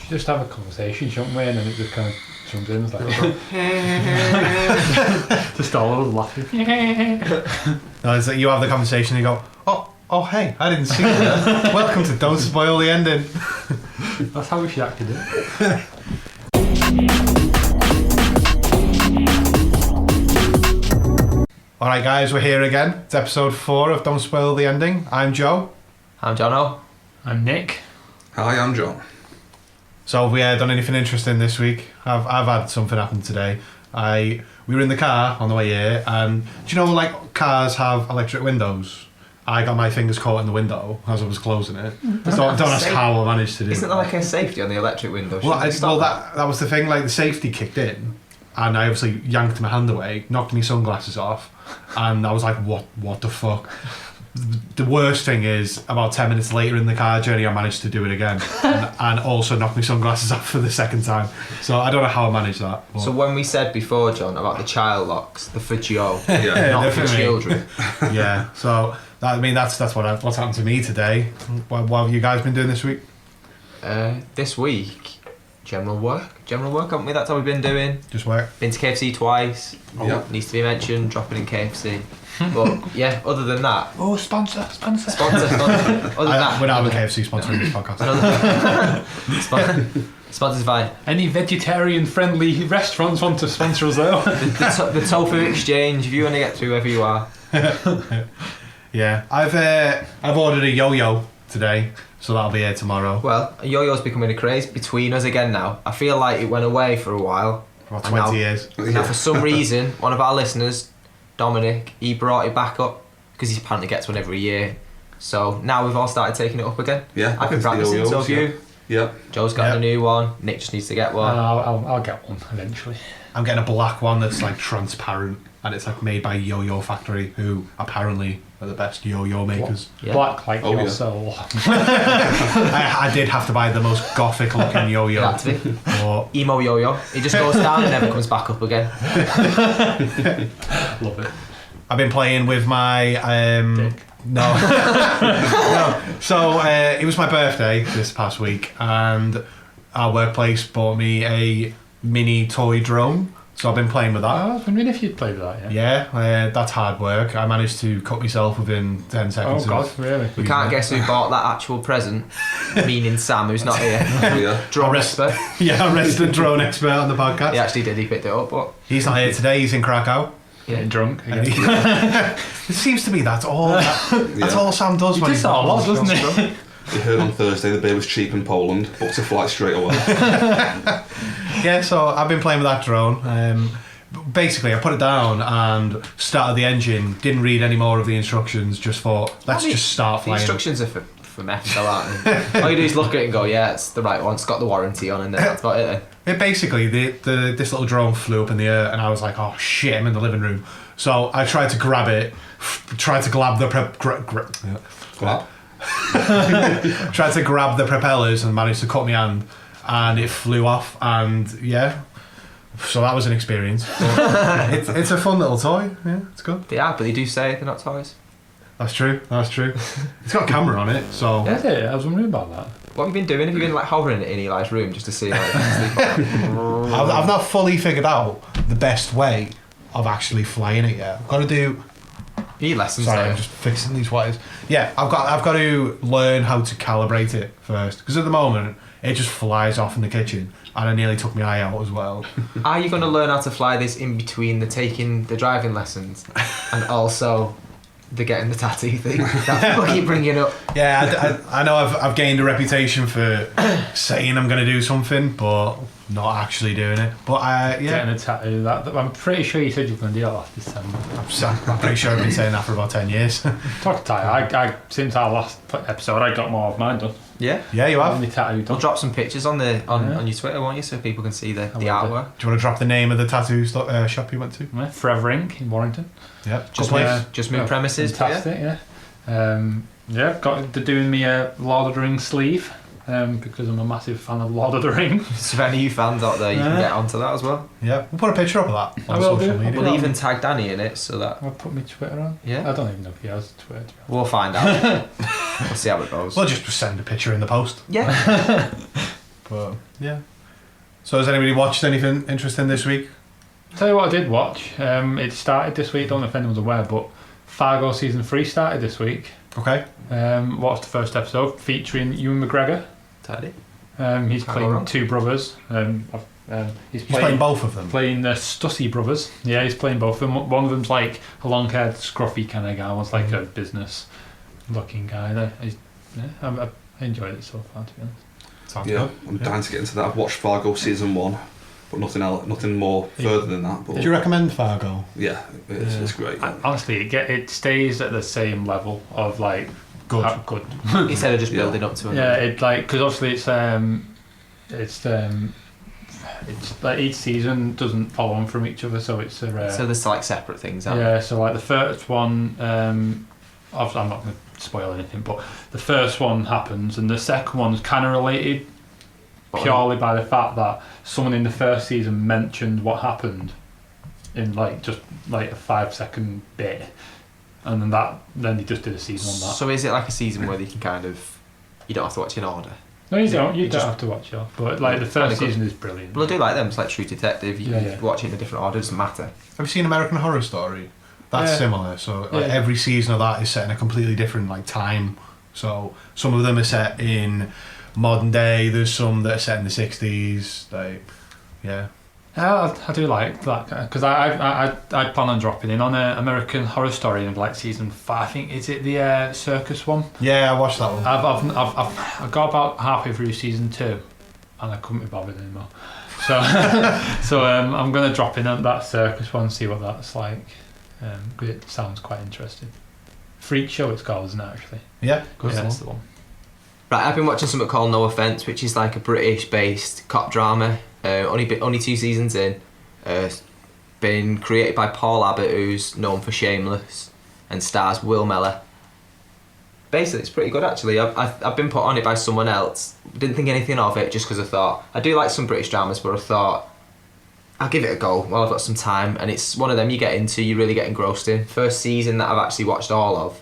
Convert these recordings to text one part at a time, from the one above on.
should just have a conversation, shouldn't we? And then it just kind of comes in. It's like, just all of us laughing. No, it's like you have the conversation and you go, oh, hey, I didn't see that. Welcome to Don't Spoil the Ending. That's how we should actually do it. Alright guys, we're here again. It's episode 4 of Don't Spoil the Ending. I'm Joe. I'm Jono. I'm Nick. Hi, I'm John. So have we done anything interesting this week? I've had something happen today. We were in the car on the way here, and do you know like cars have electric windows? I got my fingers caught in the window as I was closing it. So don't ask how I managed to do it. Isn't there like a safety on the electric window? Well, that was the thing, like the safety kicked in, and I obviously yanked my hand away, knocked my sunglasses off, and I was like, what the fuck? The worst thing is, about 10 minutes later in the car journey, I managed to do it again, and also knocked my sunglasses off for the second time. So I don't know how I managed that. But. So when we said before, John, about the child locks, the for Joe, Yeah, not for children. Yeah, so that's what's happened to me today. What have you guys been doing this week? This week, general work, haven't we? That's how we've been doing. Just work. Been to KFC twice. Yeah. Needs to be mentioned, dropping in KFC. But yeah, other than that. Oh, sponsor. Other than that. We're not having KFC sponsoring this podcast. Sponsors fine. Any vegetarian-friendly restaurants want to sponsor us though? The tofu exchange, if you want to get through wherever you are. Yeah, I've ordered a yo-yo today, so that'll be here tomorrow. Well, a yo-yo's becoming a craze between us again now. I feel like it went away for a while. For 20 years. Now, for some reason, one of our listeners, Dominic, he brought it back up because he apparently gets one every year. So now we've all started taking it up again. Yeah, I've been practicing, so have you. Yeah. Joe's got a new one. Nick just needs to get one. I'll get one eventually. I'm getting a black one that's like transparent, and it's like made by Yo-Yo Factory, who apparently are the best yo-yo makers. Yeah. Black like your yeah. soul. I did have to buy the most gothic looking yo-yo. Had to be. But Emo yo-yo. It just goes down and never comes back up again. Love it. I've been playing with my Dick. no. No. So it was my birthday this past week, and our workplace bought me a mini toy drone. So I've been playing with that. I was wondering if you'd play with that, yeah? Yeah, that's hard work. I managed to cut myself within 10 seconds. Oh God, really? We can't guess who bought that actual present, meaning Sam, who's not here. Yeah. Drone expert. Yeah, resident drone expert on the podcast. He actually did, he picked it up, but... He's not here today, he's in Krakow. Getting drunk again. It seems to be that's all Sam does He when does that a lot, doesn't he? You heard on Thursday the beer was cheap in Poland, booked a flight straight away. Yeah, so I've been playing with that drone. Basically, I put it down and started the engine, didn't read any more of the instructions, just thought, let's just start The flying. instructions are for meth, though, aren't they? All you do is look at it and go, yeah, it's the right one, it's got the warranty on, and then that's about it then. It basically, this little drone flew up in the air, and I was like, oh shit, I'm in the living room. So I tried to grab it, tried to grab the tried to grab the propellers and managed to cut my hand, and it flew off, and yeah, so that was an experience. It's a fun little toy. Yeah, it's good. They are, but they do say they're not toys. That's true. It's got a camera on it, so Yeah, I was wondering about that. What have you been doing? Have you been like hovering it in Eli's room just to see like sleep on? I've not fully figured out the best way of actually flying it yet. I've got to do. You need lessons. Sorry, though. I'm just fixing these wires. Yeah, I've got to learn how to calibrate it first, because at the moment it just flies off in the kitchen, and I nearly took my eye out as well. Are you going to learn how to fly this in between the taking the driving lessons and also the getting the tattoo thing that people keep bringing up? Yeah, I know I've gained a reputation for saying I'm going to do something, but not actually doing it. But yeah, Getting a tattoo. I'm pretty sure you said you were going to do that last December. I'm pretty sure I've been saying that for about 10 years. Talk to Ty. I since our last episode, I got more of mine done. Yeah. Yeah, you have. Only tattoo We'll done. drop some pictures on your Twitter, won't you, so people can see the will artwork. Do you want to drop the name of the tattoo shop you went to? Yeah, Forever Ink in Warrington. Yep. Just moved premises. Fantastic, yeah. They're doing me a Lord of the Rings sleeve because I'm a massive fan of Lord of the Rings. So if any of you fans out there, you can get onto that as well. Yeah, we'll put a picture up of that on I will social do. media. We'll even tag Danny in it so that I'll put my Twitter on. Yeah. I don't even know if he has Twitter. we'll find out. We'll see how it goes. We'll just send a picture in the post. Yeah. But yeah. So has anybody watched anything interesting this week? Tell you what I did watch. It started this week. Don't know if anyone's aware, but Fargo season 3 started this week. Okay. Watched the first episode featuring Ewan McGregor. Tidy. He's Can't go playing wrong. two brothers. He's He's playing both of them. Playing the Stussy brothers. Yeah, he's playing both of them. One of them's like a long-haired, scruffy kind of guy. One's like a business-looking guy. I enjoyed it so far, to be honest. Sounds Yeah, good. I'm dying to get into that. I've watched Fargo season 1, but nothing more further than that. But Do you recommend Fargo? yeah, it's great. Honestly, it stays at the same level of like Good. good. Instead of just Yeah. building up to it. Yeah, it like because obviously it's like each season doesn't follow on from each other, so it's a So there's like separate things, aren't yeah. So like the first one, obviously I'm not going to spoil anything, but the first one happens, and the second one's kind of related there? purely by the fact that someone in the first season mentioned what happened in like just like a 5-second bit, and then they just did a season on that. So is it like a season where you can kind of, you don't have to watch in order? No, you don't. You You don't just- have to watch it, but like the Kinda first good. season is brilliant. Well, I do like them. It's like True Detective. You Yeah, can yeah. watch it in a different order. It doesn't matter. Have you seen American Horror Story? That's Yeah. similar. So like, Yeah. every season of that is set in a completely different like time. So some of them are set in modern day. There's some that are set in the 60s. Like, yeah. Yeah, I do like that because I plan on dropping in on American Horror Story in like season 5. I think is it the circus one. Yeah, I watched that one. I've got about halfway through season 2, and I couldn't be bothered anymore. So I'm gonna drop in on that circus one, see what that's like. 'Cause it sounds quite interesting. Freak Show it's called, isn't it? Actually, Yeah, good. yeah, that's the one. Right, I've been watching something called No Offence, which is like a British-based cop drama. Only 2 seasons in. Been created by Paul Abbott, who's known for Shameless, and stars Will Mellor. Basically, it's pretty good actually. I've been put on it by someone else. Didn't think anything of it just because I thought I do like some British dramas, but I thought I'll give it a go while I've got some time. And it's one of them you get into, you really get engrossed in. First season that I've actually watched all of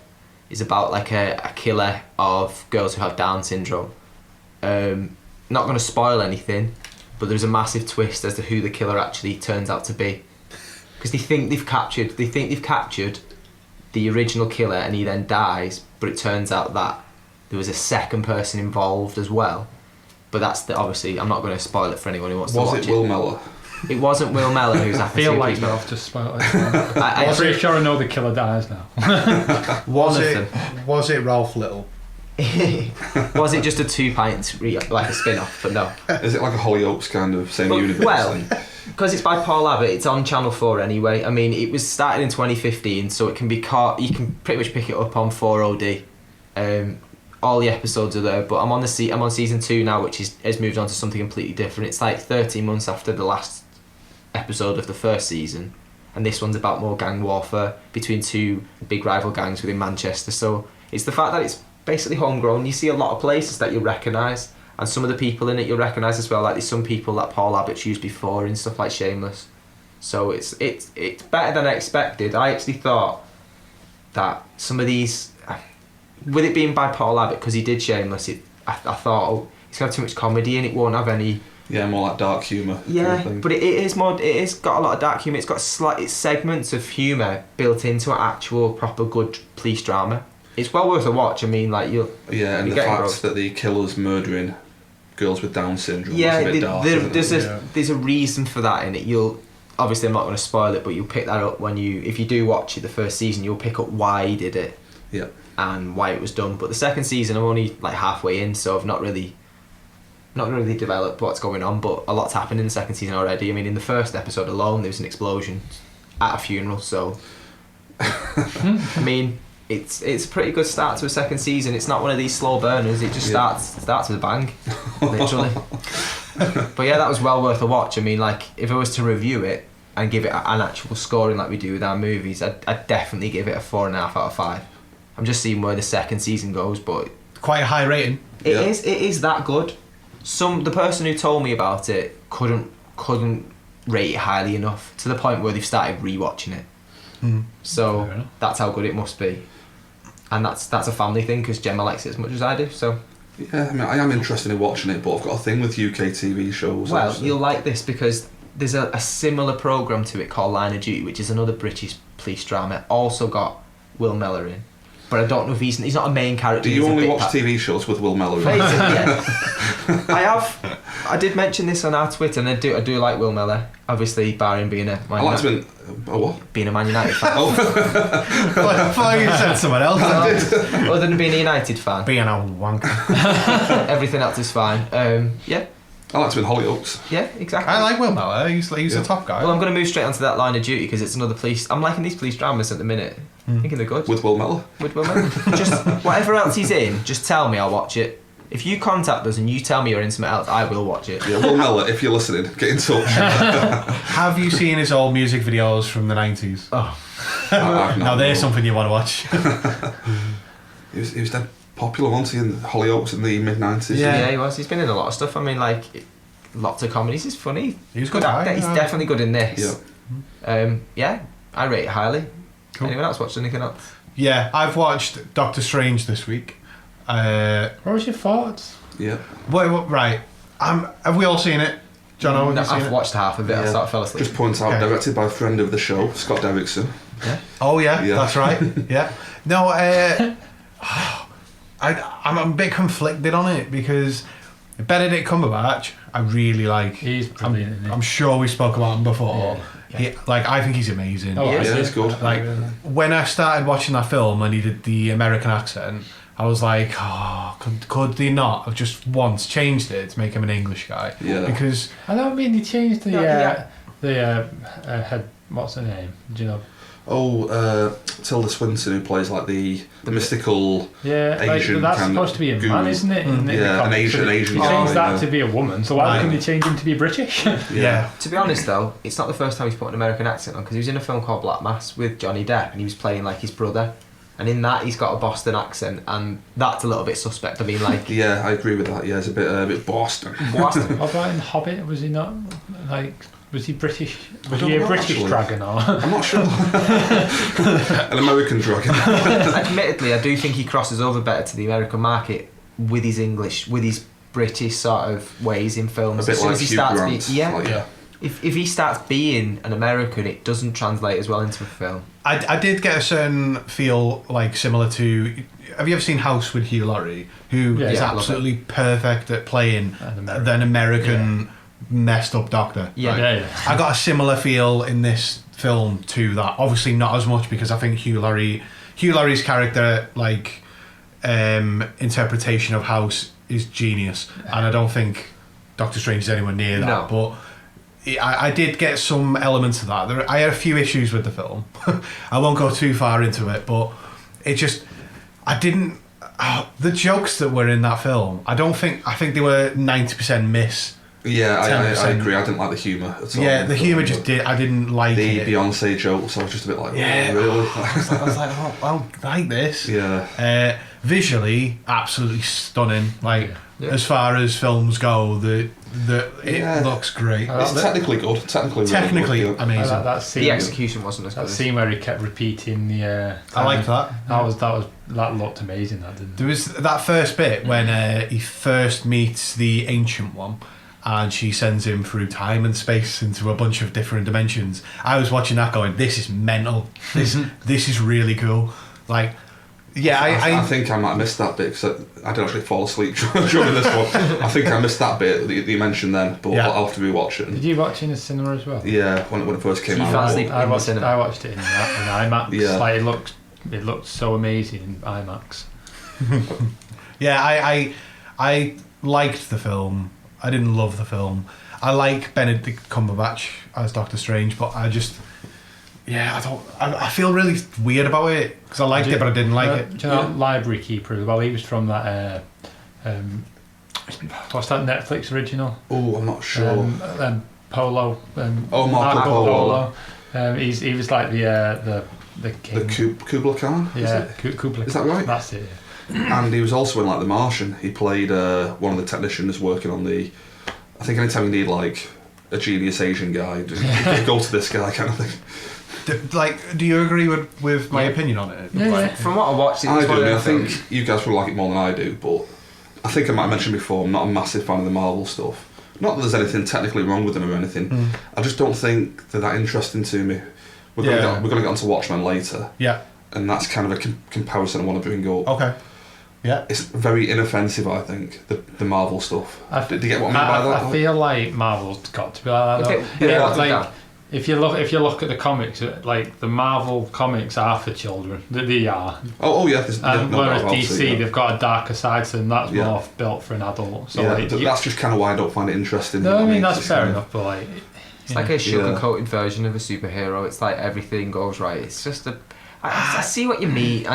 is about like a killer of girls who have Down syndrome. Not going to spoil anything, but there's a massive twist as to who the killer actually turns out to be, because they think they've captured the original killer, and he then dies. But it turns out that there was a second person involved as well. But obviously I'm not going to spoil it for anyone who wants to watch Was it Will Mellor? It wasn't Will Mellor who's I happened feel to like it. you have to spoil it. I I'm pretty sure I know the killer dies now. One of them. Was it Ralph Little? Was it just a 2 pints like a spin-off? But no. Is it like a Hollyoaks kind of same But- universe well, thing? Because it's by Paul Abbott, it's on Channel 4 anyway. I mean, it was started in 2015, so it can be caught. You can pretty much pick it up on 4OD. All the episodes are there, but I'm on season 2 now, which has moved on to something completely different. It's like 13 months after the last episode of the first season, and this one's about more gang warfare between 2 big rival gangs within Manchester. So it's the fact that it's basically homegrown. You see a lot of places that you'll recognise, and some of the people in it you'll recognise as well. Like there's some people that Paul Abbott's used before in stuff like Shameless. So it's better than I expected. I actually thought that some of these, with it being by Paul Abbott because he did Shameless, I thought, oh, it's got too much comedy and it won't have any. Yeah, more like dark humour. Yeah, kind of but it is more. It has got a lot of dark humour. It's got it's segments of humour built into an actual proper good police drama. It's well worth a watch. I mean, like you'll. Yeah, and you the get fact engrossed. that the killer's murdering girls with Down syndrome Yeah, is a bit dark. isn't it? there's a reason for that in it. You'll obviously I'm not going to spoil it, but you'll pick that up if you do watch it the first season. You'll pick up why he did it. Yeah. And why it was done. But the second season, I'm only like halfway in, so I've not really developed what's going on. But a lot's happened in the second season already. I mean, in the first episode alone, there was an explosion at a funeral. So, I mean, it's a pretty good start to a second season. It's not one of these slow burners. It just starts with a bang, literally. But yeah, that was well worth a watch. I mean, like if I was to review it and give it an actual scoring like we do with our movies, I'd definitely give it a 4.5 out of 5. I'm just seeing where the second season goes, but Quite a high rating. it is that good. The person who told me about it couldn't rate it highly enough, to the point where they've started rewatching it. Fair So enough. that's how good it must be, and that's a family thing because Gemma likes it as much as I do. So Yeah, I mean, I am interested in watching it, but I've got a thing with UK TV shows. Well, obviously. you'll like this because there's a similar programme to it called Line of Duty, which is another British police drama. Also got Will Mellor in, but I don't know if he's not a main character. Do you he's a only bit watch TV shows with Will Mellor in? Basically, yeah. I did mention this on our Twitter, and I do like Will Mellor. Obviously, barring being a being a Man United fan. I thought you said someone else. Other than being a United fan, Being a wanker. everything else is fine. Yeah, I like to win Hollyoaks. yeah, exactly. I like Will Mellor. He's a top guy. Well, I'm going to move straight onto that Line of Duty because it's another police. I'm liking these police dramas at the minute. Thinking they're good. With Will Mellor. With Will Mellor. Just whatever else he's in, just tell me, I'll watch it. If you contact us and you tell me you're in something else, I will watch it. Yeah, Will Mellor, if you're listening, get in touch. Have you seen his old music videos from the 90s? Oh, Now there's something you want to watch. He was dead popular, wasn't he, in Hollyoaks in the mid-90s? yeah, he was. He's been in a lot of stuff. I mean, like, lots of comedies. He's funny. He's good good actor. guy, He's yeah. definitely good in this. Yeah. Yeah, I rate it highly. Cool. Anyone else watched anything else? Yeah, I've watched Doctor Strange this week. What was your thoughts? Yeah. Right. Have we all seen it? Jono, have No, you seen I've it? watched half of it. I Yeah. sort of fell asleep. Just point out, Okay. directed by a friend of the show, Scott Derrickson. Oh yeah, Yeah. that's right. Yeah. No, I'm a bit conflicted on it because Benedict Cumberbatch, I really like. He's brilliant, isn't he? I'm sure we spoke about him before. Yeah. I think he's amazing. Oh, Yeah, I see. it's good. Like when I started watching that film and he did the American accent, I was like, oh, could they not have just once changed it to make him an English guy? Yeah. Because I don't mean he changed the Yeah, head. What's her name? Do you know? Tilda Swinton, who plays like the mystical Yeah, Asian that's kind supposed of to be a guru. man, isn't it? In the Yeah, an comics? Asian- So they Asian changed guy, that yeah. to be a woman. So why Right. couldn't they change him to be British? yeah. To be honest though, it's not the first time he's put an American accent on because he was in a film called Black Mass with Johnny Depp and he was playing like his brother. And in that he's got a Boston accent and that's a little bit suspect. I mean like... Yeah, I agree with that. Yeah, it's a bit Boston. Boston. What about in Hobbit? Was he not like? Was he British? Was don't he a know, British actually. dragon or? I'm not sure. An American dragon. Admittedly, I do think he crosses over better to the American market with his English, with his British sort of ways in films. A bit As soon like as he Hugh starts Grant. being, yeah. Like, Yeah. If he starts being an American, it doesn't translate as well into a film. I did get a certain feel like similar to. Have you ever seen House with Hugh Laurie, who Yeah, is I love absolutely perfect at playing An American messed up doctor? Yeah. Right? Yeah, yeah. I got a similar feel in this film to that. Obviously, not as much because I think Hugh Laurie's character, like interpretation of House, is genius, and I don't think Doctor Strange is anywhere near that. No. But I did get some elements of that. I had a few issues with the film. I won't go too far into it, but it just I didn't. The jokes that were in that film, I think they were 90% miss. Yeah, I 10%. agree. I didn't like the humour at all. Yeah, the humour just did. I didn't like The it. Beyonce jokes, I was just a bit like, Yeah. oh, really? I was like, oh, I like this. Yeah. Visually, absolutely stunning. Like Yeah. as far as films go, it Yeah. looks great. I like It's that. technically good. Technically Technically really good, I amazing. like that scene. The execution wasn't as That good. scene where he kept repeating the. I liked that. That looked amazing. That didn't. There was that first bit when he first meets the Ancient One, and she sends him through time and space into a bunch of different dimensions. I was watching that, going, "This is mental. This is really cool." Like, yeah, I think I might have missed that bit because I did actually fall asleep during this one. I think I missed that bit that you mentioned then, but Yeah. I'll have to rewatch it. Did you watch it in the cinema as well? Yeah, when it first came So you out. fell asleep? I in the watched. cinema? I watched it in IMAX. Yeah. Like it looked so amazing in IMAX. Yeah, I liked the film. I didn't love the film. I like Benedict Cumberbatch as Doctor Strange, but I just, yeah, I feel really weird about it because I liked it, but I didn't like it. Do you know Library Keeper as well? He was from that. What's that Netflix original? Oh, I'm not sure. Polo. Marco Polo. He was like the king. The Kubla Khan? Yeah, Is Kublai. Is that right? That's it. And he was also in like The Martian. He played one of the technicians working on the. I think anytime you need like a genius Asian guy, just go to this guy kind of thing. Do you agree with my opinion on it? Yeah, Like, yeah. From what I watched, it I was do. one I mean, I of them. think you guys will like it more than I do, but I think I might have mentioned before, I'm not a massive fan of the Marvel stuff. Not that there's anything technically wrong with them or anything. I just don't think they're that interesting to me. We're going to get onto Watchmen later. Yeah. And that's kind of a comparison I want to bring up. Okay. Yeah. It's very inoffensive, I think, the Marvel stuff. Do you get what I mean by that? I feel like Marvel's got to be like that. Though. If you look at the comics, like the Marvel comics are for children. They are. Oh yeah. Whereas DC, they've got a darker side to them. That's more built for an adult. So that's just kind of why I don't find it interesting. No, I mean that's fair enough, but like. It's like a sugar-coated version of a superhero. It's like everything goes right. It's just I see what you mean.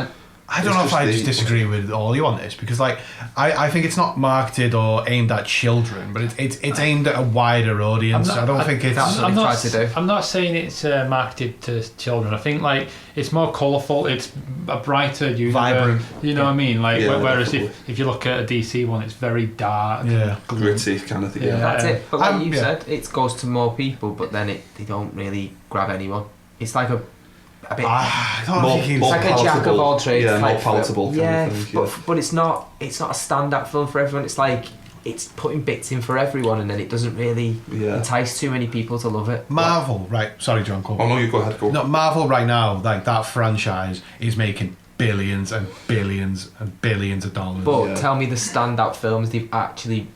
I don't know if I just disagree with all you on this, because like I think it's not marketed or aimed at children, but it's aimed at a wider audience. I don't think it's. I'm not saying it's marketed to children. I think like it's more colourful. It's a brighter universe. Vibrant. You know what I mean? Like whereas definitely. if you look at a DC one, it's very dark. Gritty kind of thing. Yeah, that's it. But like you said, it goes to more people, but then they don't really grab anyone. It's like a bit it's like a jack of all trades. Yeah, more type palatable. Yeah, kind of thing, but it's not a standout film for everyone. It's like it's putting bits in for everyone, and then it doesn't really entice too many people to love it. Marvel, right? Sorry, John. Oh no, you go ahead. Go. No, Marvel right now, like that franchise is making billions and billions and billions of dollars. But tell me the standout films they've actually.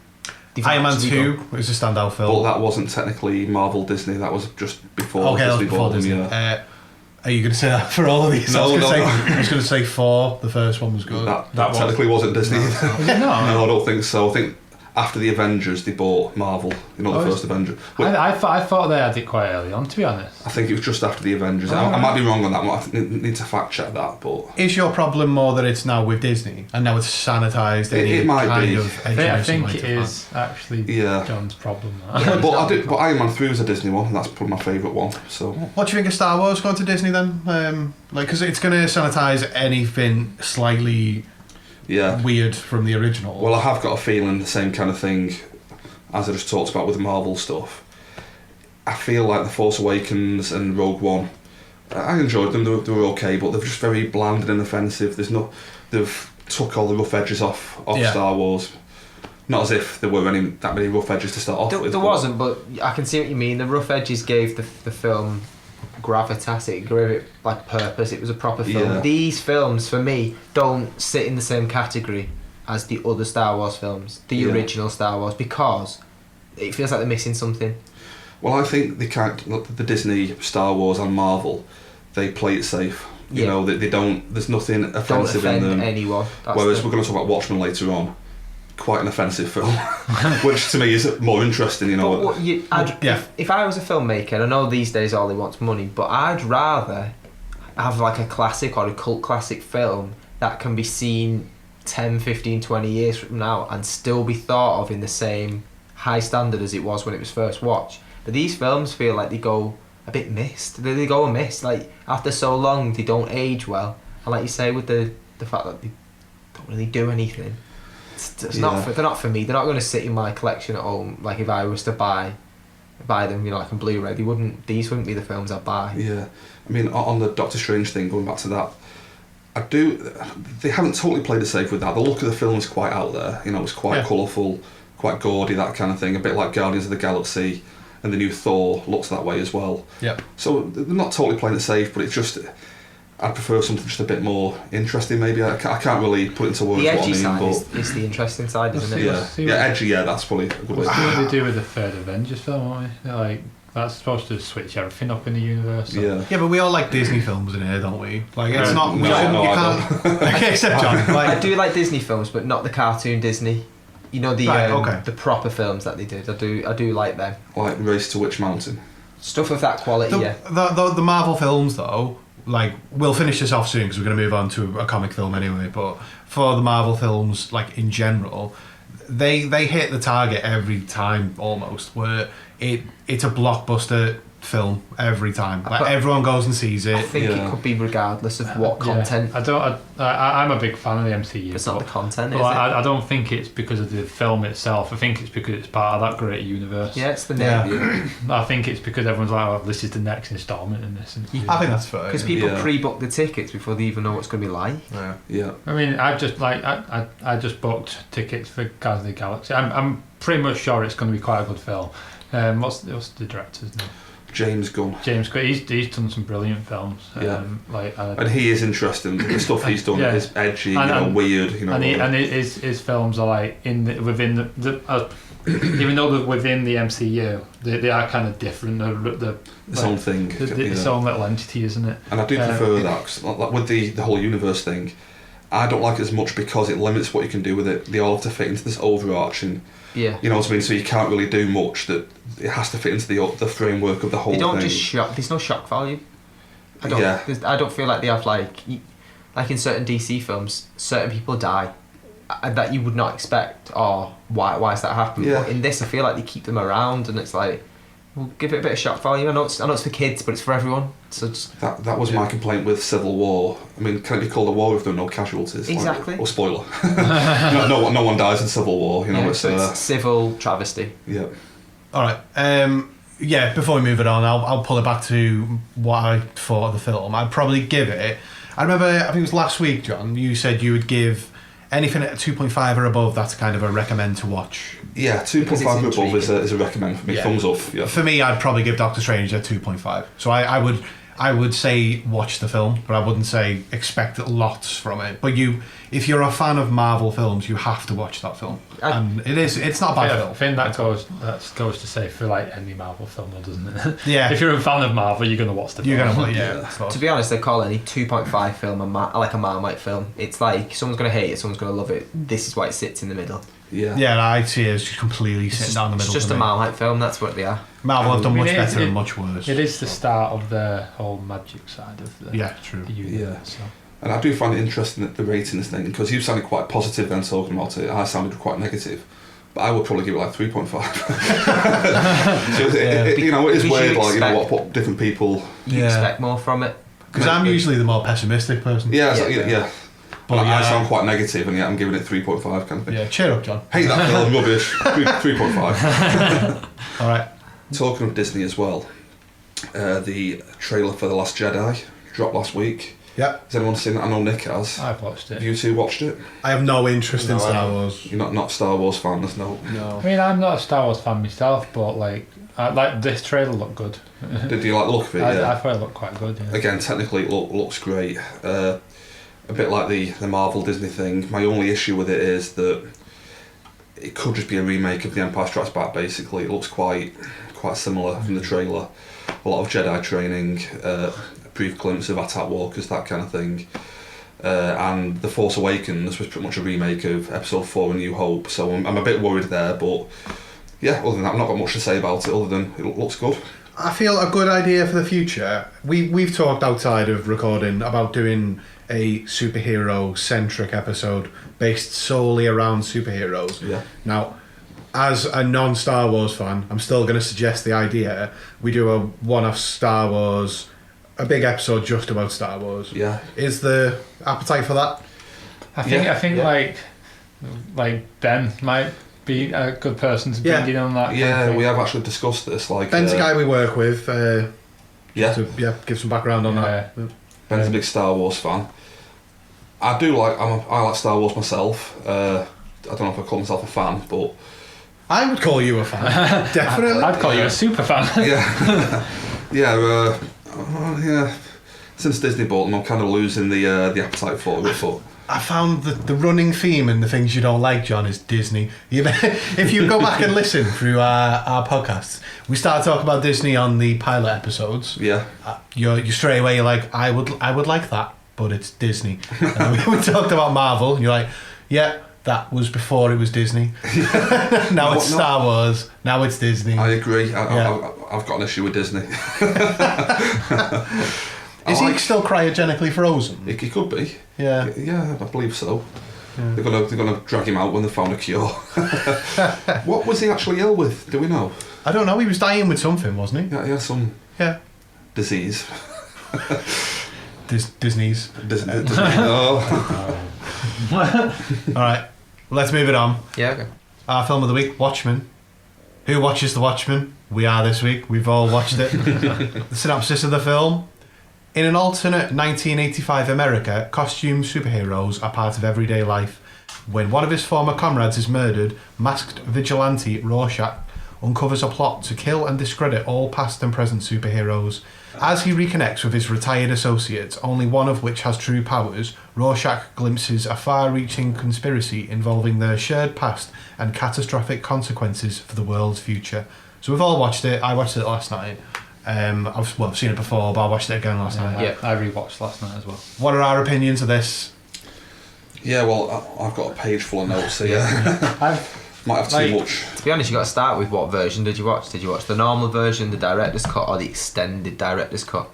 Iron Man 2 was a standout film. But that wasn't technically Marvel Disney. That was just before. Okay, Disney before bought Disney. them, Are you going to say that for all of these? No, I was going to say 4. The first one was good. That technically wasn't Disney. No, no, I don't think so. I think after the Avengers, they bought Marvel. The first Avenger. I thought they had it quite early on, to be honest. I think it was just after the Avengers. I might be wrong on that one. I need to fact check that. But is your problem more that it's now with Disney and now it's sanitized? It might be. I think it is actually John's problem. But Iron Man 3 was a Disney one. And that's probably my favourite one. So what do you think of Star Wars going to Disney then? Because it's going to sanitize anything slightly weird from the original. Well, I have got a feeling the same kind of thing as I just talked about with the Marvel stuff. I feel like The Force Awakens and Rogue One, I enjoyed them. They were okay, but they're just very bland and inoffensive. They've took all the rough edges off Star Wars. Not as if there were that many rough edges to start off with. There wasn't, but I can see what you mean. The rough edges gave the film gravitas, it gave it like purpose. It was a proper film. These films for me don't sit in the same category as the other Star Wars films, the original Star Wars, because it feels like they're missing something. Well, I think the Disney, Star Wars and Marvel, they play it safe. You know, they don't. There's nothing offensive in them. Don't offend anyone. Whereas we're going to talk about Watchmen later on. Quite an offensive film, which to me is more interesting. You know. If I was a filmmaker, I know these days all they want's money, but I'd rather have like a classic or a cult classic film that can be seen 10, 15, 20 years from now and still be thought of in the same high standard as it was when it was first watched. But these films feel like they go a bit missed. They go amiss. Like after so long, they don't age well. And like you say, with the fact that they don't really do anything. They're not for me. They're not going to sit in my collection at home. Like if I was to buy them, like on Blu-ray, these wouldn't be the films I'd buy. Yeah, I mean on the Doctor Strange thing, going back to that, they haven't totally played it safe with that. The look of the film is quite out there. You know, it's quite colourful, quite gaudy, that kind of thing. A bit like Guardians of the Galaxy, and the new Thor looks that way as well. Yeah. So they're not totally playing it safe, but it's just. I prefer something just a bit more interesting, maybe. I can't really put it into words. The edgy what I mean, side is the interesting side, isn't it? Edgy, that's probably a good way. We'll see what they do with the third Avengers film, aren't we? Like, that's supposed to switch everything up in the universe. So. Yeah, but we all like Disney films in here, don't we? Like, it's not... you can't... Except John. I do like Disney films, but not the cartoon Disney. You know, the proper films that they did. I do like them. Like Race to Witch Mountain. Stuff of that quality, The Marvel films, though... Like, we'll finish this off soon because we're going to move on to a comic film anyway, but for the Marvel films, like, in general, they hit the target every time, almost, where it's a blockbuster film every time. Like But everyone goes and sees I it. think Yeah. it could be regardless of what content. Yeah. I'm a big fan of the MCU. It's not the content, but is it? I don't think it's because of the film itself. I think it's because it's part of that great universe. Yeah, it's the Yeah. name. I think it's because everyone's like, oh, this is the next instalment in this. I think that's fair. Because people Yeah. pre-book the tickets before they even know what it's going to be like. Yeah. Yeah. I mean, I just booked tickets for Guardians of the Galaxy. I'm pretty much sure it's going to be quite a good film. What's the director's name? James Gunn. James Gunn. He's done some brilliant films. Yeah. And And he is interesting. The stuff he's done Yeah. is edgy, And- weird, his films are like within the even though they're within the MCU, they are kind of different. They're its own thing. its own little entity, isn't it? And I do prefer that 'cause, like with the whole universe thing, I don't like it as much because it limits what you can do with it. They all have to fit into this overarching, Yeah. you know what I mean? So you can't really do much. That it has to fit into the framework of the whole They don't thing. just shock. There's no shock value. Yeah. I don't feel like they have like in certain DC films, certain people die that you would not expect. Or why is that happening? Yeah. But in this, I feel like they keep them around, and it's like, we'll give it a bit of shock value. I know it's for kids, but it's for everyone. So just That was my complaint with Civil War. I mean, can it be called a war if there are no casualties? Exactly. Or spoiler. no one dies in Civil War. You know, so it's civil travesty. yeah. All right. Yeah. Before we move it on, I'll pull it back to what I thought of the film. I'd probably give it. I remember. I think it was last week, John. You said you would give anything at 2.5 or above. That's kind of a recommend to watch. Yeah, 2.5 or above is a recommend for me. Yeah. Thumbs up. Yeah. For me, I'd probably give Doctor Strange a 2.5. So I would say watch the film, but I wouldn't say expect lots from it. But if you're a fan of Marvel films, you have to watch that film. And it's not a bad film. I think that goes to say for like any Marvel film, though, doesn't it? Yeah. If you're a fan of Marvel, you're gonna watch the film. You're gonna yeah. So. To be honest, they call any 2.5 film like a Marmite film. It's like someone's gonna hate it, someone's gonna love it. This is why it sits in the middle. Yeah. Yeah, I see it as just completely sitting down the middle. It's just for a me. Marmite film. That's what they are. Marvel have done I mean, much it- better it- and much worse. It is the start of the whole magic side of the Yeah, true. the universe. So. And I do find it interesting that the ratings thing, because you sounded quite positive then talking about it, I sounded quite negative. But I would probably give it like 3.5. So it is Because weird, you like, expect- what different people... You Yeah. expect more from it. Because I'm usually the more pessimistic person. Yeah, Yeah. But I yeah. sound quite negative, and yet I'm giving it 3.5 kind of thing. Yeah, cheer up, John. Hate that film, rubbish. 3.5. All right. Talking of Disney as well, the trailer for The Last Jedi dropped last week. Yeah. Has anyone seen that? I know Nick has. I've watched it. Have you two watched it? I have no interest in No, Star Wars. You're not Star Wars fan, there's no... No. I mean, I'm not a Star Wars fan myself, but like this trailer looked good. Did you like the look of it? I Yeah. thought it looked quite good. Yeah. Again, technically it looks great. A bit like the Marvel Disney thing. My only issue with it is that it could just be a remake of The Empire Strikes Back. Basically, it looks quite similar from the trailer. A lot of Jedi training, a brief glimpse of Attack Walkers, that kind of thing. And The Force Awakens was pretty much a remake of Episode 4: A New Hope. So I'm a bit worried there, but yeah, other than that, I've not got much to say about it other than it looks good. I feel a good idea for the future. We've talked outside of recording about doing a superhero-centric episode based solely around superheroes. Yeah. Now, as a non-Star Wars fan, I'm still going to suggest the idea we do a one-off Star Wars, a big episode just about Star Wars. Yeah. Is the appetite for that? I think Yeah. like Ben might be a good person to Yeah. bring in on that. kind of Yeah, thing. we have actually discussed this. Like Ben's a guy we work with. Yeah. To give some background on that. Ben's a big Star Wars fan. I do like. I like Star Wars myself. I don't know if I call myself a fan, but I would call you a fan. Definitely. I'd call you a super fan. yeah, yeah. Since Disney bought them, I'm kind of losing the appetite for it. But I found that the running theme in the things you don't like, John, is Disney. If you go back and listen through our podcasts, we start talking about Disney on the pilot episodes. yeah, You straight away you're like, I would like that, but it's Disney. And we talked about Marvel, and you're like, yeah, that was before it was Disney. Now it's Star Wars. Now it's Disney. I agree. Yeah. I've got an issue with Disney. Is he still cryogenically frozen? It could be. Yeah. Yeah, I believe so. Yeah. They're gonna drag him out when they found a cure. What was he actually ill with? Do we know? I don't know. He was dying with something, wasn't he? Yeah, he had some Yeah. Disease. Disney's. Disney. Oh. Alright, let's move it on. Yeah, okay. Our film of the week, Watchmen. Who watches The Watchmen? We are this week. We've all watched it. The synopsis of the film. In an alternate 1985 America, costume superheroes are part of everyday life. When one of his former comrades is murdered, masked vigilante Rorschach uncovers a plot to kill and discredit all past and present superheroes. As he reconnects with his retired associates, only one of which has true powers, Rorschach glimpses a far-reaching conspiracy involving their shared past and catastrophic consequences for the world's future. So we've all watched it. I watched it last night. I've seen it before, but I watched it again last night. Yeah, I rewatched last night as well. What are our opinions of this? Yeah, well, I've got a page full of notes here. Might have too much. To be honest, you got to start with what version did you watch? Did you watch the normal version, the director's cut, or the extended director's cut?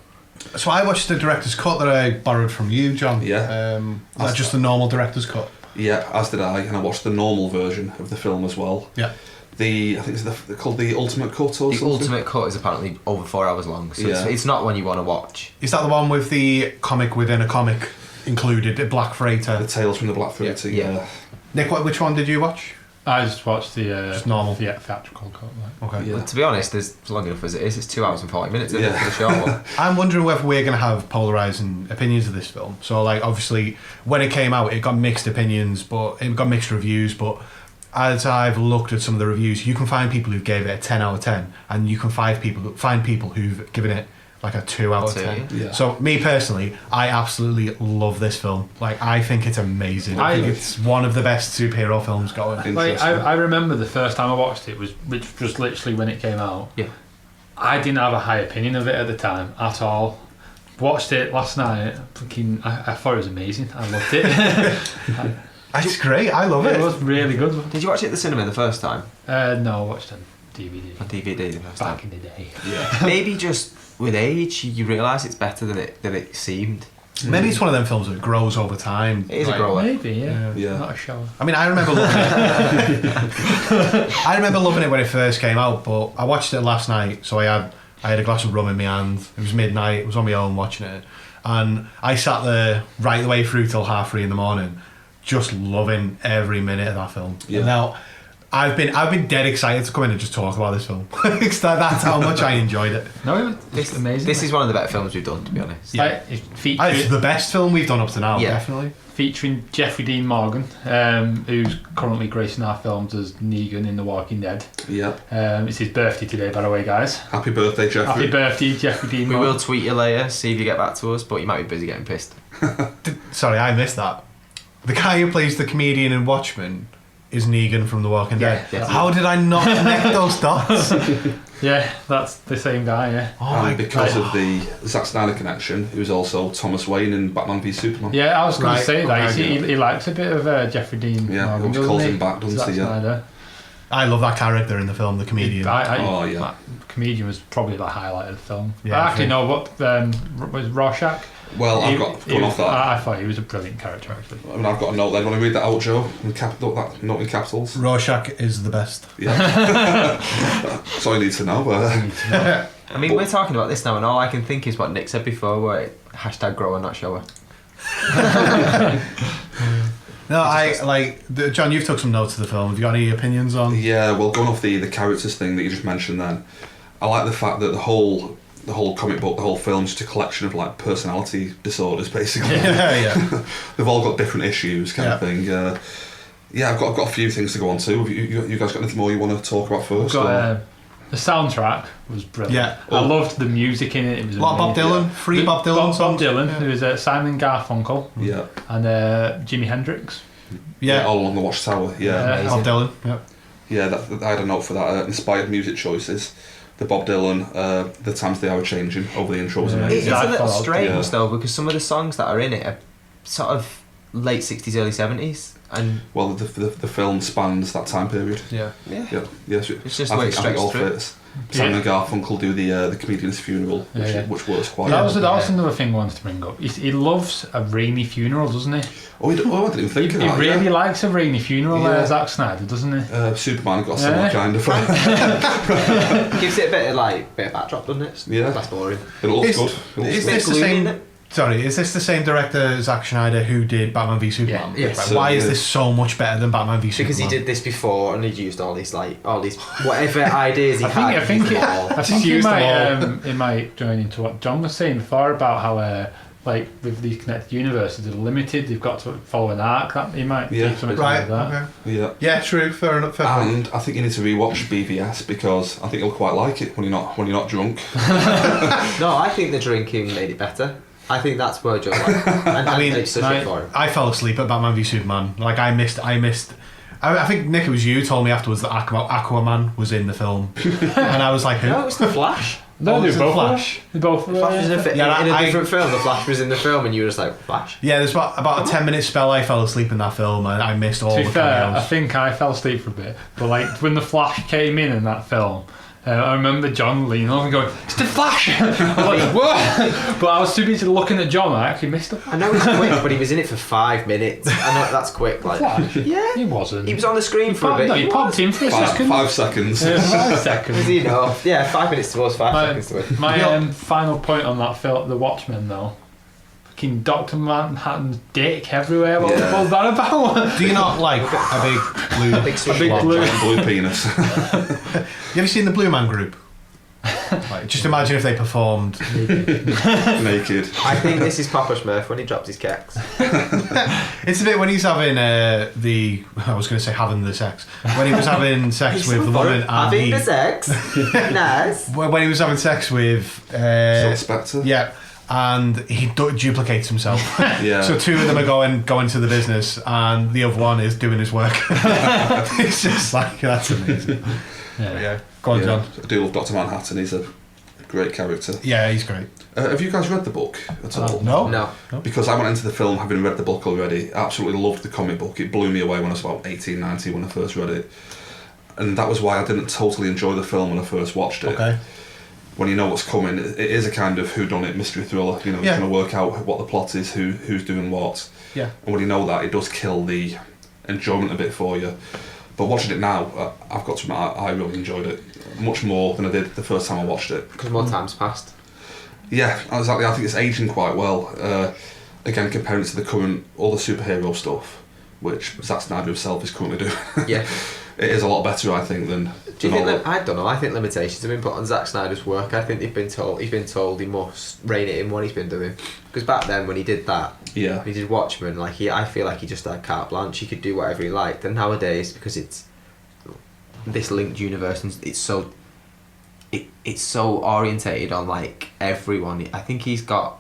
So I watched the director's cut that I borrowed from you, John. Yeah. That's just the normal director's cut. Yeah, as did I, and I watched the normal version of the film as well. Yeah. I think they're called the Ultimate Cut or something. The Ultimate Cut is apparently over 4 hours long, so it's not one you want to watch. Is that the one with the comic within a comic included, the Black Freighter? The Tales from the Black Freighter, yeah. Nick, which one did you watch? I just watched the just normal, theatrical cut. Like. Okay. Yeah. But to be honest, it's long enough as it is. It's 2 hours and 40 minutes. Isn't it, for the short one? I'm wondering whether we're going to have polarising opinions of this film. So, like, obviously, when it came out, it got mixed opinions, but it got mixed reviews. But as I've looked at some of the reviews, you can find people who gave it a 10 out of 10, and you can find people who've given it like a 2 out of 10. Yeah. So me personally, I absolutely love this film. Like, I think it's amazing. I think it's one of the best superhero films going. Like, I remember the first time I watched it, which was literally when it came out. Yeah. I didn't have a high opinion of it at the time at all. Watched it last night, I thought it was amazing. I loved it. It's great. I love it. It was really good. Did you watch it at the cinema the first time? No, I watched it on DVD. On DVD the first time? Back in the day. Yeah. Maybe just with age, you realise it's better than it seemed. Maybe it's one of them films that grows over time. It is a grower. Maybe, yeah. Yeah. Not a shower. I mean, I remember loving it. I remember loving it when it first came out, but I watched it last night, so I had a glass of rum in my hand. It was midnight. It was on my own watching it, and I sat there right the way through till 3:30 in the morning, just loving every minute of that film. Yeah. And now, I've been dead excited to come in and just talk about this film. That's how much I enjoyed it. No, it's amazing. This is one of the better films we've done, to be honest. Yeah. It's the best film we've done up to now, definitely. Featuring Jeffrey Dean Morgan, who's currently gracing our films as Negan in The Walking Dead. Yeah. It's his birthday today, by the way, guys. Happy birthday, Jeffrey. Happy birthday, Jeffrey Dean We Morgan. will tweet you later, see if you get back to us, but you might be busy getting pissed. Sorry, I missed that. The guy who plays the comedian in Watchmen is Negan from The Walking Dead. Yeah. How did I not connect those dots? Yeah, that's the same guy, yeah. And because of the Zack Snyder connection, he was also Thomas Wayne in Batman v Superman. Yeah, I was going to say that. Okay. He likes a bit of Jeffrey Dean Yeah, Morgan, he calls doesn't him he? back, doesn't Zack he? Yeah. Snyder. I love that character in the film, the comedian. Oh, yeah. That comedian was probably the highlight of the film. Yeah, I actually know what was Rorschach. Well, I've got going off that. I thought he was a brilliant character, actually. I mean, I've got a note there. Do you want to read that out, Joe? That note in capitals. Rorschach is the best. Yeah. That's all you need to know. I mean, we're talking about this now, and all I can think is what Nick said before, where #grower, not shower. No, John, you've took some notes of the film. Have you got any opinions on? Yeah, well, going off the characters thing that you just mentioned then, I like the fact that the whole comic book, the whole film is just a collection of like personality disorders, basically. Yeah. They've all got different issues, kind of thing. Yeah, I've got a few things to go on to. Have you guys got anything more you want to talk about first? The soundtrack was brilliant. Yeah. I loved the music in it. It was A lot of Bob Dylan, free Bob Dylan Bob songs. Dylan. Yeah. There was Simon Garfunkel. Yeah. And Jimi Hendrix. Yeah. All along the Watchtower. Yeah. Bob Dylan. Yeah. Yeah, I had a note for that. Inspired music choices. The Bob Dylan, the times they are changing over the intro was amazing. It's a little strange Yeah. though, because some of the songs that are in it are sort of late 60s, early 70s. And Well, the film spans that time period. Yeah. Yeah. So it's just I the way it think it all stretches through. fits. Simon and Garfunkel do the comedian's funeral, which works quite That well. was another thing I wanted to bring up. He loves a rainy funeral, doesn't he? I didn't even think of He that. really likes a rainy funeral, Yeah. Zack Snyder, doesn't he? Superman got a similar kind of. Gives it a bit of backdrop, doesn't it? It's Yeah. less boring. It looks Is- good. It looks is good. this the gloomy, same? isn't it? Sorry, is this the same director, Zack Snyder, who did Batman v Superman? Yeah. Yes. Like, why is Yeah. this so much better than Batman v Superman? Because he did this before and he'd used all these whatever ideas he had. I think he used them all. I think used it might join into what John was saying before about how with these connected universes they're limited, they've got to follow an arc. That he might do something Right. like that. Okay. Yeah. Yeah. True. Fair enough. Fair point. And I think you need to rewatch BVS because I think you'll quite like it when you're not drunk. No, I think the drinking made it better. I think that's where Joe like. And I mean, it's such a for him. I fell asleep at Batman v Superman. Like I missed. I think Nick, it was you told me afterwards that Aquaman was in the film, and I was like, who? No, it's the Flash. Oh, they it's the both Flash. They both The Flash was in a I- different film. The Flash was in the film, and you were just like, Flash. Yeah, there's about a 10-minute spell I fell asleep in that film, and I missed all To the be fair, cameos. I think I fell asleep for a bit, but when the Flash came in that film, I remember John leaning over and going, "It's the Flash!" I was like, "What?" But I was too busy looking at John. I actually missed him. I know it's quick, but he was in it for 5 minutes. I know that's quick. Flash? Yeah, He wasn't. he was on the screen for a bit. No, he popped in for a second. 5 seconds. Yeah, 5 Was seconds. he? No. Yeah, 5 minutes to us, 5 My, seconds to win. my final point on that film, The Watchmen, though. Fucking Dr. Manhattan's dick everywhere. What Yeah. was that about? Do you not like a big blue? Big sweet big blob. blue- Giant blue penis. You ever seen the Blue Man Group? Like, just imagine if they performed. Naked. I think this is Papa Smurf when he drops his keks. It's a bit when he's having I was going to say having the sex. When he was having sex with the woman, and Having the sex. Nice. when he was having sex with Spectre. yeah, and he duplicates himself. Yeah. So two of them are going to the business, and the other one is doing his work. It's just like that's amazing. Yeah, go on, John. I do love Dr. Manhattan. He's a great character. Yeah, he's great. Have you guys read the book at all? No, No. Because I went into the film having read the book already. Absolutely loved the comic book. It blew me away when I was about 18, 19 when I first read it. And that was why I didn't totally enjoy the film when I first watched it. Okay. When you know what's coming, it is a kind of whodunit mystery thriller. You know, Yeah. you're trying to work out what the plot is, who's doing what. Yeah. And when you know that, it does kill the enjoyment a bit for you. But watching it now, I've got to admit, I really enjoyed it. Much more than I did the first time I watched it. Because more time's passed. Yeah, exactly. I think it's aging quite well. Again, comparing it to the current, all the superhero stuff, which Zack Snyder himself is currently doing. Yeah. It is a lot better, I think, than. Do you than think I don't know. I think limitations have been put on Zack Snyder's work. I think he's been told he must rein it in what he's been doing. Because back then when he did that, Yeah. he did Watchmen. I feel like he just had carte blanche. He could do whatever he liked. And nowadays, because it's this linked universe and it's so orientated on everyone. I think he's got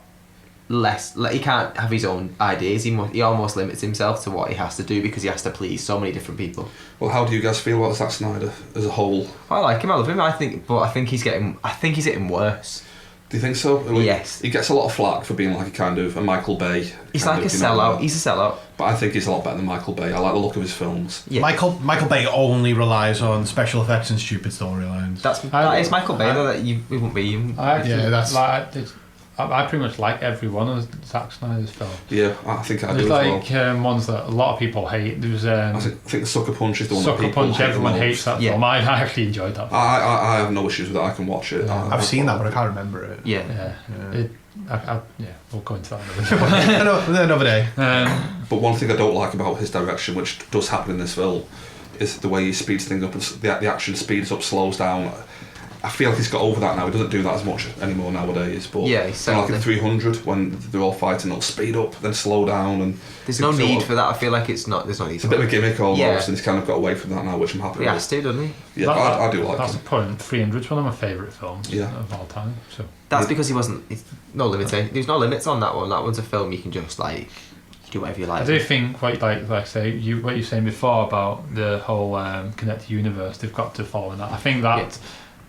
less. He can't have his own ideas. He almost limits himself to what he has to do because he has to please so many different people. Well, how do you guys feel about Zack Snyder as a whole? I like him. I love him. I think he's getting worse. Do you think so? I mean, Yes. He gets a lot of flack for being like a kind of a Michael Bay. He's kind like a of, you know, sellout. He's a sellout. But I think he's a lot better than Michael Bay. I like the look of his films. Yeah. Michael Bay only relies on special effects and stupid storylines. That is Michael Bay though. That we won't be. I actually, Yeah, that's- I pretty much like every one of Zack Snyder's films. Yeah, I think I do There's as well. ones that a lot of people hate. There's I think the Sucker Punch is the one that Sucker people Punch. hate the Everyone most. hates that Yeah. film. I actually enjoyed that. Film. I have no issues with that. I can watch it. Yeah. I've seen that, but I can't remember it. Yeah. Yeah, we'll go into that Another day. But one thing I don't like about his direction, which does happen in this film, is the way he speeds things up and the action speeds up, slows down. I feel like he's got over that now. He doesn't do that as much anymore nowadays. But Yeah, he's like settled in 300 when they're all fighting, it'll speed up, then slow down, and There's no need for that. I feel like it's not. There's no need. it's a bit of a gimmick almost, Yeah. and he's kind of got away from that now, which I'm happy He with. has to, doesn't he? Yeah, but I do like That's him. the point. 300's one of my favourite films Yeah. of all time. So That's because he wasn't. No limitation. There's no limits on that one. That one's a film you can just do whatever you like. I do think, like I say, what you were saying before about the whole connected universe, they've got to follow that. I think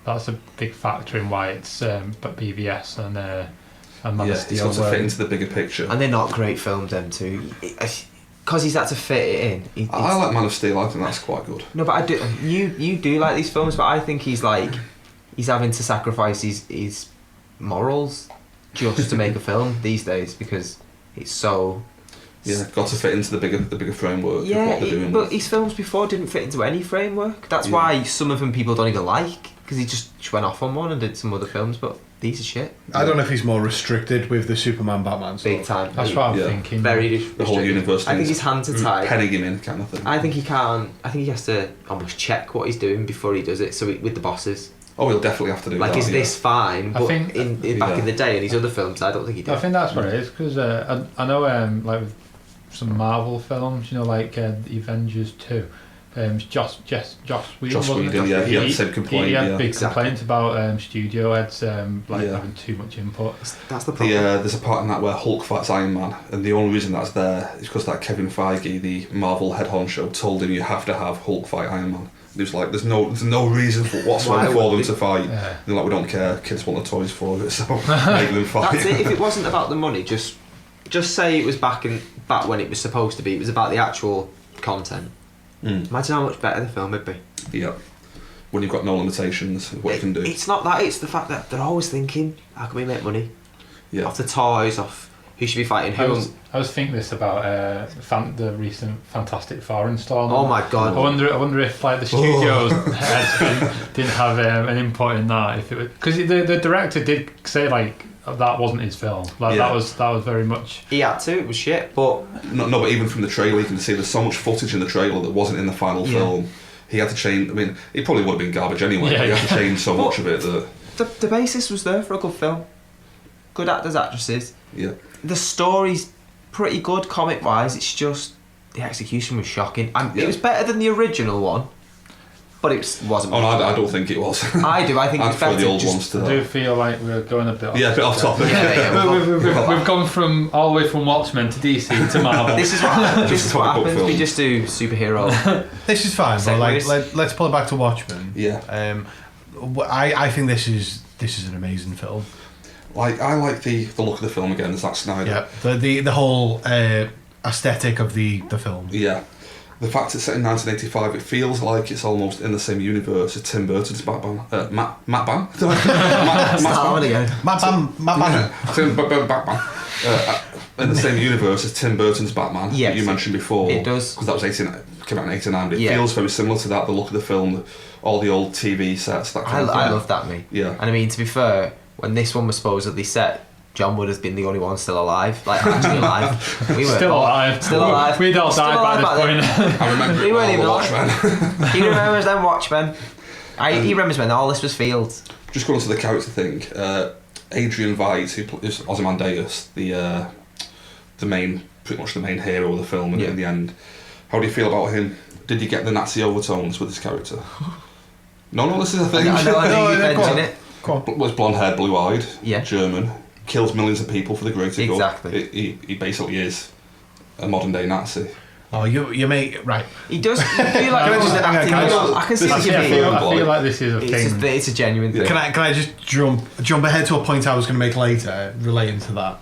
that's a big factor in why it's but BVS and Man Yeah, of he's Steel. got to fit into the bigger picture. And they're not great films, them two. because he's had to fit it in. I like Man of Steel. I think that's quite good. No, but I do. You do like these films, but I think he's having to sacrifice his morals just to make a film these days because it's so. Yeah, got to fit into the bigger framework of what they're doing. But his films before didn't fit into any framework. That's why some of them people don't even like because he just went off on one and did some other films. But these are shit. I don't know if he's more restricted with the Superman Batman stuff. Big time. That's what I'm thinking. Very the whole universe. I think his hands are tied. Penning him in, kind of thing. I think he can't. I think he has to almost check what he's doing before he does it. So with the bosses. Oh, he'll definitely have to do that. Is this fine? But I think back in the day in his other films, I don't think he did. I think that's what it is because I know like with some Marvel films, like the Avengers 2. Joss Whedon, he had the same complaint. He had big complaints about studio heads having too much input. That's the problem. There's a part in that where Hulk fights Iron Man, and the only reason that's there is because that Kevin Feige, the Marvel head honcho, told him you have to have Hulk fight Iron Man. He was like, there's no reason whatsoever for them to fight. Yeah. They're like, we don't care. Kids want the toys for it, so make them fight. That's it. If it wasn't about the money, just say it was back when it was supposed to be. It was about the actual content. Imagine how much better the film would be. Yeah. When you've got no limitations of what you can do. It's not that, it's the fact that they're always thinking, how can we make money? Yeah. Off the toys, off who should be fighting who. I was thinking this about the recent Fantastic Four installment. Oh my god. I wonder if the studios didn't have an input in that, if it was because the director did say that wasn't his film. That was very much. He had to. It was shit. But but even from the trailer, you can see there's so much footage in the trailer that wasn't in the final film. He had to change. I mean, it probably would have been garbage anyway. But he had to change so much of it that the basis was there for a good film. Good actors, actresses. Yeah. The story's pretty good comic wise. It's just the execution was shocking. It was better than the original one. But it wasn't. Oh no, I don't think it was. I do. I think it's better. The old ones to I do feel like we're going a bit off. Yeah, a bit off topic. We've gone from all the way from Watchmen to DC to Marvel. This is what happens. Film. We just do superheroes. This is fine, but let's pull it back to Watchmen. Yeah. I think this is an amazing film. I like the look of the film again, Zack Snyder. Yeah. The whole aesthetic of the film. Yeah. The fact it's set in 1985, it feels like it's almost in the same universe as Tim Burton's Batman. Matt Bam? Batman. In the same universe as Tim Burton's Batman that you mentioned before. It does. Because that was came out in 89. It feels very similar to that, the look of the film, all the old TV sets, that kind of thing. I love that, mate. Yeah. And I mean, to be fair, when this one was supposedly set, John Wood has been the only one still alive. Actually alive. We were still alive. We'd all died by this point. I remember we weren't even Watchmen. He remembers them Watchmen. He remembers when all this was Fields. Just going on to the character thing, Adrian Veidt, who is Ozymandias, pretty much the main hero of the film in the end. How do you feel about him? Did you get the Nazi overtones with his character? No, this is a thing. I know you mentioned it. Was blonde-haired, blue-eyed, yeah. German, kills millions of people for the greater good. Exactly. He basically is a modern-day Nazi. Oh, you make right. He does. You feel like I can see I feel like this is a thing. It's a genuine thing. Can I just jump ahead to a point I was going to make later relating to that?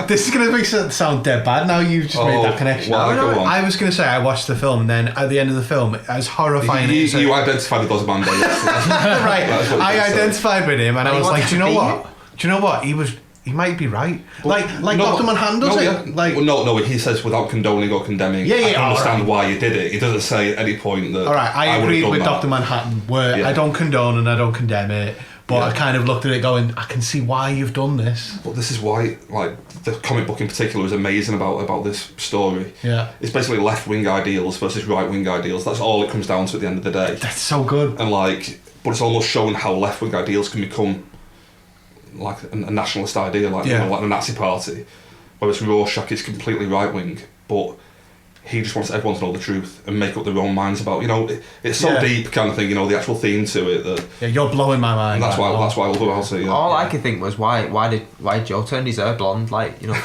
This is going to make it sound dead bad now you've just made that connection. I was going to say I watched the film and then at the end of the film, as horrifying as you identified with Ozymandias. Right. I identified with him and I was like, do you know what? He might be right. Dr. Manhattan does it. He says without condoning or condemning. I can understand why you did it. He doesn't say at any point that. All right, I agree with Dr. Manhattan where I don't condone and I don't condemn it. But I kind of looked at it going, I can see why you've done this. But this is why, the comic book in particular is amazing about this story. Yeah. It's basically left-wing ideals versus right-wing ideals. That's all it comes down to at the end of the day. That's so good. And but it's almost showing how left-wing ideals can become like a nationalist idea, like the Nazi Party. Whereas Rorschach is completely right-wing, but he just wants everyone to know the truth and make up their own minds about, it's so deep kind of thing, the actual theme to it. You're blowing my mind. And that's why I love about it. Yeah. All I could think was why did Joe turn his hair blonde? Blonde hair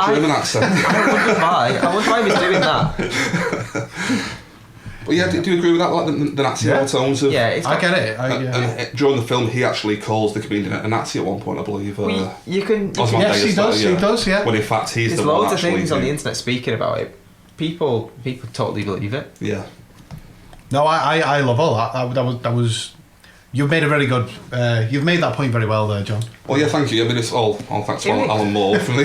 German accent. I wonder why he was doing that. But yeah, do you agree with that? Like the Nazi overtones of... Yeah, it's I got, get it. and during the film, he actually calls the comedian a Nazi at one point, I believe. you can. Yes, he does. He does. Yeah. When in fact he's There's the one loads of actually things on the internet speaking about it. People totally believe it. Yeah. No, I love all that. That was. You've made a very good. You've made that point very well there, John. Well, yeah, thank you. I mean, it's all thanks to Yeah, Alan Moore from the.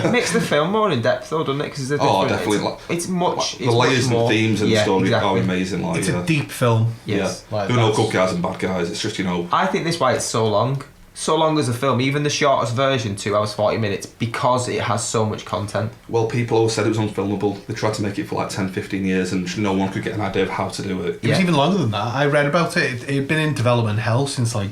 It makes the film more in depth, though, doesn't it? Because definitely. It's much. The layers and themes in the story exactly. are amazing. Like, It's a deep film. Yes. Yeah. Like There are no that's- good guys and bad guys. It's just, I think that's why it's so long. So long as a film, even the shortest version, 2 hours 40 minutes, because it has so much content. Well, people always said it was unfilmable. They tried to make it for like 10, 15 years and no one could get an idea of how to do it. It was even longer than that. I read about it. It'd been in development hell since like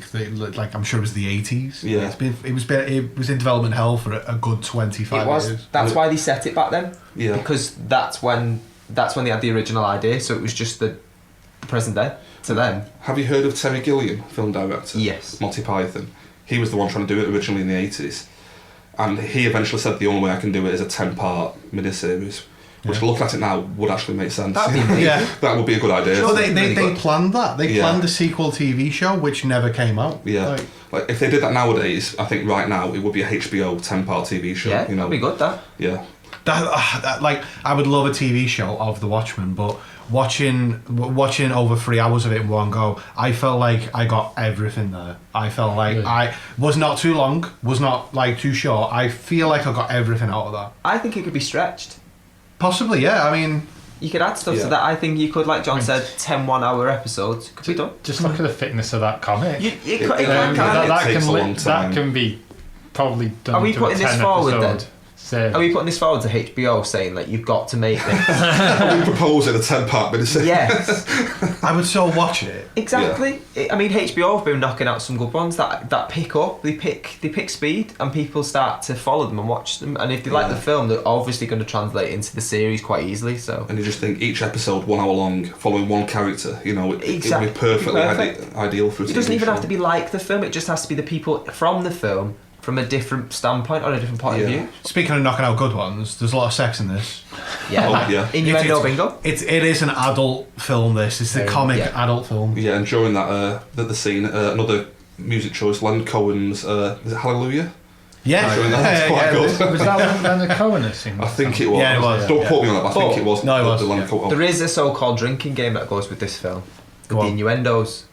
I'm sure it was the 80s. Yeah. It was in development hell for a good 25 It was. years. That's why they set it back then. Yeah. Because that's when they had the original idea. So it was just the present day to them. Have you heard of Terry Gilliam, film director? Yes. Monty Python. He was the one trying to do it originally in the 80s. And he eventually said the only way I can do it is a 10-part miniseries. Which, looking at it now, would actually make sense. That'd be amazing. Yeah. That would be a good idea. So they really good. planned that. They Yeah. planned a sequel TV show which never came out. Yeah. Like if they did that nowadays, I think right now it would be a HBO 10-part TV show. Yeah, you know? that'd be good. That. Yeah. Like I would love a TV show of the Watchmen, but watching over 3 hours of it in one go, I felt like I got everything there. I felt like Really? I was not too long, was not like too short. I feel like I got everything out of that. I think it could be stretched. Possibly, yeah. I mean, You could add stuff Yeah. to that. I think you could, like John said, 10 1-hour episodes. Could be done. Just look at the thickness of that comic. You It could, can. can't It takes a long time. that can be probably done. Are we to putting a this 10 forward episode then? series. Are we putting this forward to HBO saying like you've got to make this? We propose in a 10-part miniseries. Yes, I would still watch it. exactly. I mean, HBO have been knocking out some good ones that pick up. They pick speed, and people start to follow them and watch them. And if they like Yeah. the film, they're obviously going to translate into the series quite easily. So And you just think each episode 1 hour long, following one character, it would Exactly. be perfectly Perfect. ideal for a it TV doesn't even show. have to be like the film. It just has to be the people from the film from a different standpoint or a different point of Yeah. view. Speaking of knocking out good ones, there's a lot of sex in this. Yeah, Oh, yeah. Innuendo It's- bingo. It is an adult film. This it's the comic Yeah. adult film. Yeah, and during that the scene, another music choice, Len Cohen's, is it Hallelujah? Yeah, During that, that's quite good. Was that Leonard Cohen that singing? I think it was. Yeah, it was, Don't yeah. quote me on that, but I think But- it was. No, it was, The Len yeah. Cohen. There is a so-called drinking game that goes with this film. Go With the on. innuendos.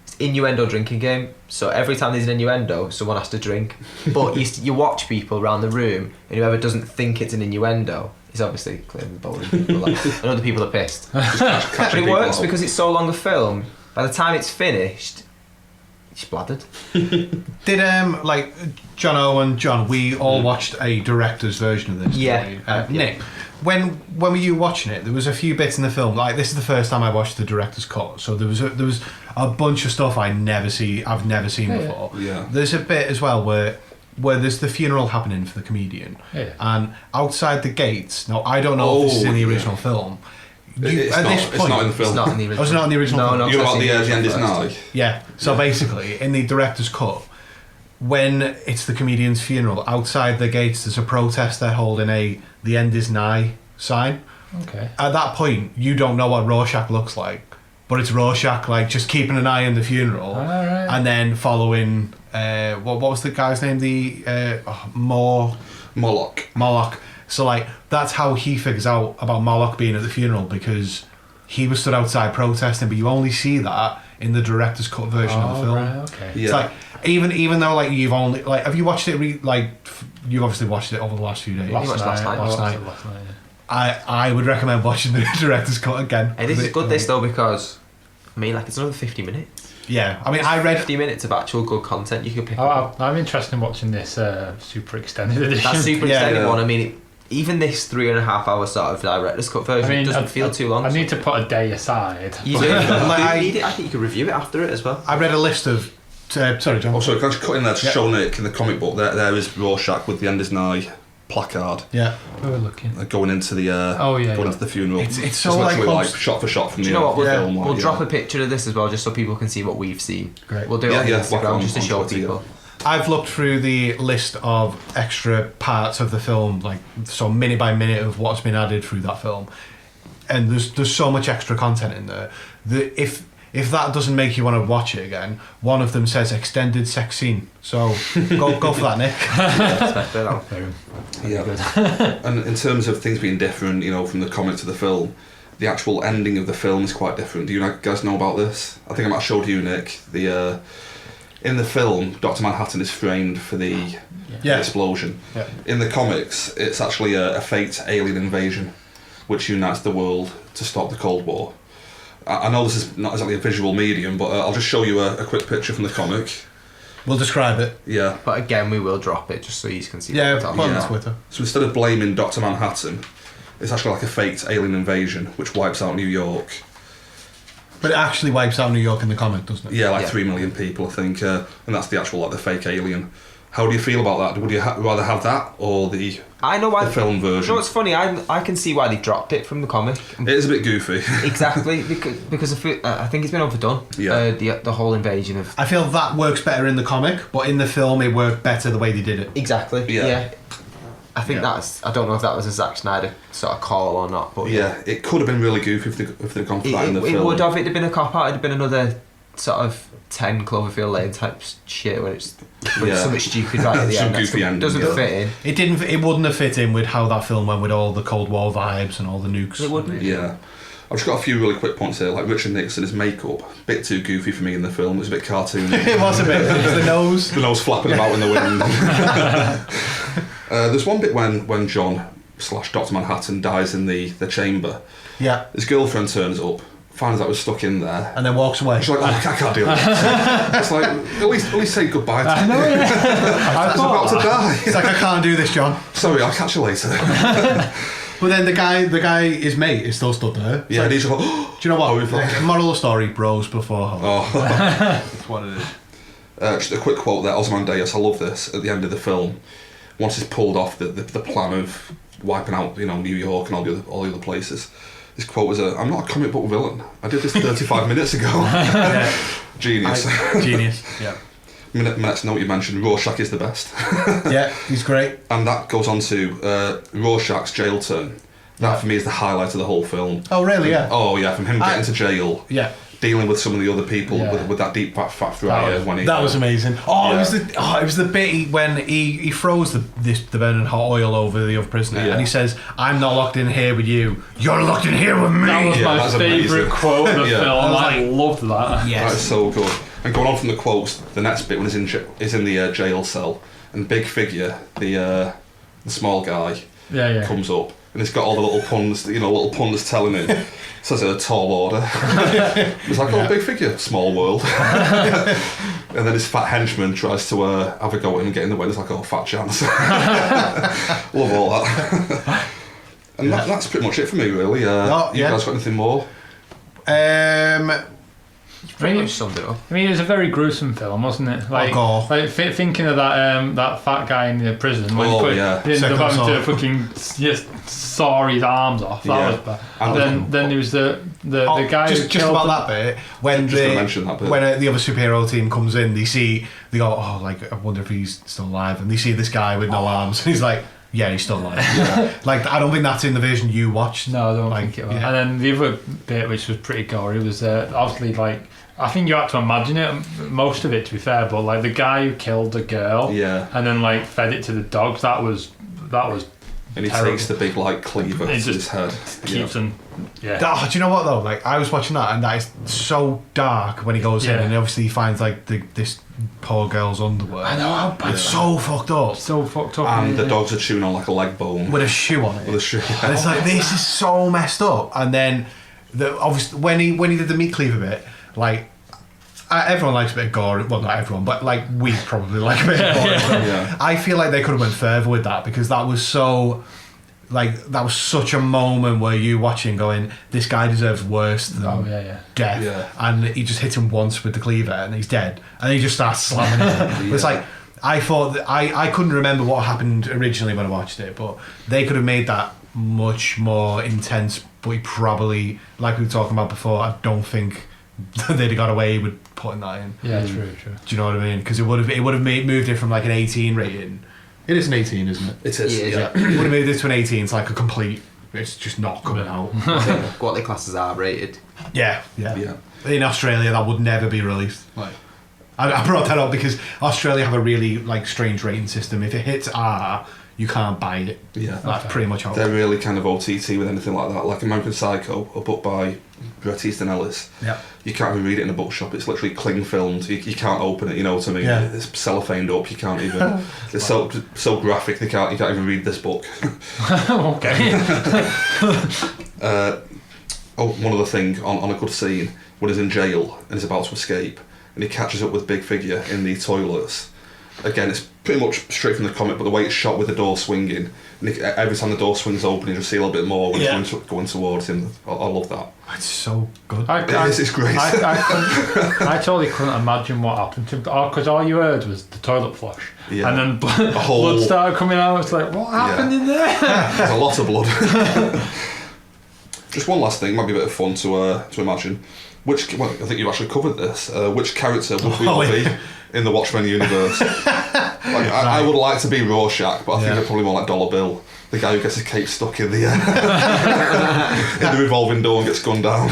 It's innuendo drinking game. So every time there's an innuendo, someone has to drink. But you watch people around the room, and whoever doesn't think it's an innuendo is obviously clearly the bowling people. Like, and other people are pissed. But Catching it people works out. because it's so long a film. By the time it's finished, it's splattered. Did like Jono and John? We all watched a director's version of this. Yeah. didn't we? Yeah. Nick, when were you watching it? There was a few bits in the film. Like this is the first time I watched the director's cut, so there was a bunch of stuff I've never seen before. Yeah. There's a bit as well where there's the funeral happening for the comedian, Yeah. and outside the gates. Now I don't know if this is in the yeah. original film. It's at not. this It's point, not in the film. It's not in the original. Oh, it's not in the original No, film? no. You're I've about seen the end original is first. now. Yeah. So basically, in the director's cut, when it's the comedian's funeral, outside the gates, there's a protest. They're holding "The end is nigh" sign. Okay. At that point, you don't know what Rorschach looks like, but it's Rorschach like just keeping an eye on the funeral, Alright. and then following. What was the guy's name? Moloch. So like that's how he figures out about Moloch being at the funeral, because he was stood outside protesting, but you only see that in the director's cut version of the film. Right, okay. Yeah. It's like even though like you've only like have you watched it you've obviously watched it over the last few days. watched last night. I watched Last it night. last night, yeah. I would recommend watching the director's cut again. And this is good this though because I mean like it's another 50 minutes. Yeah, I mean I read 50 minutes of actual good content you could pick up. I'm interested in watching this super extended edition. That super Yeah, extended yeah. one, I mean, even this 3.5 hour sort of director's cut version, it doesn't feel too long. I need to put a day aside. You do. Like, You need it. I think you could review it after it as well. I read a list of sorry John. Oh, sorry, can I just cut in there to Yeah. show Nick in the comic book? There is Rorschach with the end is nigh placard Yeah, We were looking. going into the into the funeral. It's so, Just like, literally like close- shot for shot from Do you the know what? We'll, film. we'll drop a picture of this as well, just so people can see what we've seen. Great. We'll do it Yeah, on yeah, Instagram whack on just to show Twitter, people. I've looked through the list of extra parts of the film, like so minute by minute of what's been added through that film. and there's so much extra content in there that if that doesn't make you want to watch it again, one of them says extended sex scene. So go for that, Nick. Yeah. And in terms of things being different, from the comic to the film, the actual ending of the film is quite different. Do you guys know about this? I think I might have showed you, Nick. In the film, Dr. Manhattan is framed for the explosion. Yeah. In the comics, it's actually a fake alien invasion which unites the world to stop the Cold War. I know this is not exactly a visual medium, but I'll just show you a quick picture from the comic. We'll describe it. Yeah. But again, we will drop it just so you can see. Yeah, what put we're it talking on about. Twitter. So instead of blaming Dr. Manhattan, it's actually like a faked alien invasion which wipes out New York. But it actually wipes out New York in the comic, doesn't it? Yeah, like Yeah. 3 million people, I think, and that's the actual the fake alien. How do you feel about that? Would you rather have that or the I know why the film You version? know what's funny? I can see why they dropped it from the comic. It is a bit goofy. Exactly, because I think it's been overdone. Yeah. The whole invasion of. I feel that works better in the comic, but in the film it worked better the way they did it. Exactly. Yeah. Yeah. I think that's. I don't know if that was a Zack Snyder sort of call or not, but Yeah, it could have been really goofy if they'd gone for that in the it film. would have. It'd have been a cop out. It'd have been another sort of 10 Cloverfield Lane type shit where it's something stupid right at the Some end. goofy ending, Doesn't yeah. fit in. It wouldn't have fit in with how that film went with all the Cold War vibes and all the nukes. It wouldn't. Yeah. I've just got a few really quick points here, like Richard Nixon, his makeup, a bit too goofy for me in the film, it was a bit cartoony. It was a bit. The nose. The nose flapping about in the wind. There's one bit when John / Dr. Manhattan dies in the chamber. Yeah. His girlfriend turns up, finds out we're stuck in there. And then walks away. She's like, I can't do that. It's like, at least say goodbye to I me. know, yeah. I was about to die. It's like, I can't do this, John. Sorry, I'll catch you later. But then the guy, his mate, is still stood there. It's Yeah, like, and he's like, do you know what? we've got- Moral of the story: bros before hoes. oh. That's what it is. Just a quick quote there, Ozymandias, I love this, at the end of the film, once he's pulled off the plan of wiping out, New York and all the other places, his quote was, I'm not a comic book villain. I did this 35 minutes ago. Genius. Genius. Yeah. My next note you mentioned, Rorschach is the best. Yeah, he's great. And that goes on to Rorschach's jail turn. That for me is the highlight of the whole film. Oh, really? Yeah. Oh yeah, from him getting to jail, Yeah. dealing with some of the other people Yeah. with that deep fat throughout when he. That was amazing. Oh, Yeah. it was the bit when he throws the burning hot oil over the other prisoner, Yeah. and he says, "I'm not locked in here with you. You're locked in here with me." That was Yeah, my that's favourite amazing. quote of the Yeah. film. I was I like, loved that. That is Yes. so good. And going on from the quotes, the next bit when he's in the jail cell, and Big Figure, the small guy, Yeah. comes up, and he's got all the little puns, little puns telling him. Says a tall order. It's like, oh, Big Figure, small world. And then his fat henchman tries to have a go at him and get in the way. It's like, oh, fat chance. Love all that. And that's pretty much it for me, really. You guys got anything more? Pretty much summed it up. I mean, it was a very gruesome film, wasn't it? Like, God. Thinking of that fat guy in the prison when Oh, he yeah. ended up Second having to saw. fucking just saw his arms off. That Yeah. was bad. And Then there was the guy who just killed about that bit when Just to mention that bit. when the other superhero team comes in, they go, oh, like I wonder if he's still alive, and they see this guy with no arms, and he's like, yeah, he's still alive. Like, I don't think that's in the version you watched. No, I don't Like, think it was. yeah. And then the other bit, which was pretty gory, was obviously like, I think you had to imagine it, most of it to be fair, but like the guy who killed the girl Yeah. and then like fed it to the dogs, that was And he terrible. takes the big, cleaver It to his head. keeps them. Yeah. Oh, do you know what though? Like, I was watching that, and that is so dark when he goes in, Yeah. and obviously he finds like this poor girl's underwear. I know how bad. It's so fucked up So fucked up. And the yeah. dogs are chewing on like a leg bone. with a shoe on it. With a shoe. And it's like, this is so messed up. And then obviously when he did the meat cleaver bit, like, everyone likes a bit of gore. Well, not everyone, but like we probably like a bit of gore. Yeah. I feel like they could have went further with that, because that was so. Like, that was such a moment where you watching going, this guy deserves worse than Oh, yeah. death. Yeah. And he just hits him once with the cleaver and he's dead. And he just starts slamming it. But it's like, I thought that I couldn't remember what happened originally when I watched it, but they could have made that much more intense. But he probably, like we were talking about before, I don't think they'd have got away with putting that in. Yeah, true. Do you know what I mean? Because it would have moved it from like an 18 rating. It is an 18, isn't it? It is, Yeah. yeah. It would have moved it to an 18. It's like a complete it's just not coming out. What the classes are rated. Yeah. In Australia, that would never be released. Like, I brought that up because Australia have a really like strange rating system. If it hits R, you can't buy it. Yeah. That's pretty much how. They're really kind of OTT with anything like that. Like American Psycho, a book by Bret Easton Ellis. Yeah. You can't even read it in a bookshop. It's literally cling filmed. You can't open it. You know what I mean? Yeah. It's cellophaned up. You can't even. It's so graphic. You can't even read this book. Okay. One other thing on a good scene when he's in jail and he's about to escape and he catches up with Big Figure in the toilets. Again, it's pretty much straight from the comic, but the way it's shot with the door swinging, and every time the door swings open, you just see a little bit more when he's going towards him. I love that. It's so good. It's great. I totally couldn't imagine what happened to him because all you heard was the toilet flush, and then blood started coming out. It's like, what happened in there? There's a lot of blood. Just one last thing, might be a bit of fun to imagine. I think you actually covered this. Which character would we all be in the Watchmen universe? I would like to be Rorschach, but I think I'm probably more like Dollar Bill, the guy who gets his cape stuck in the in the revolving door and gets gunned down.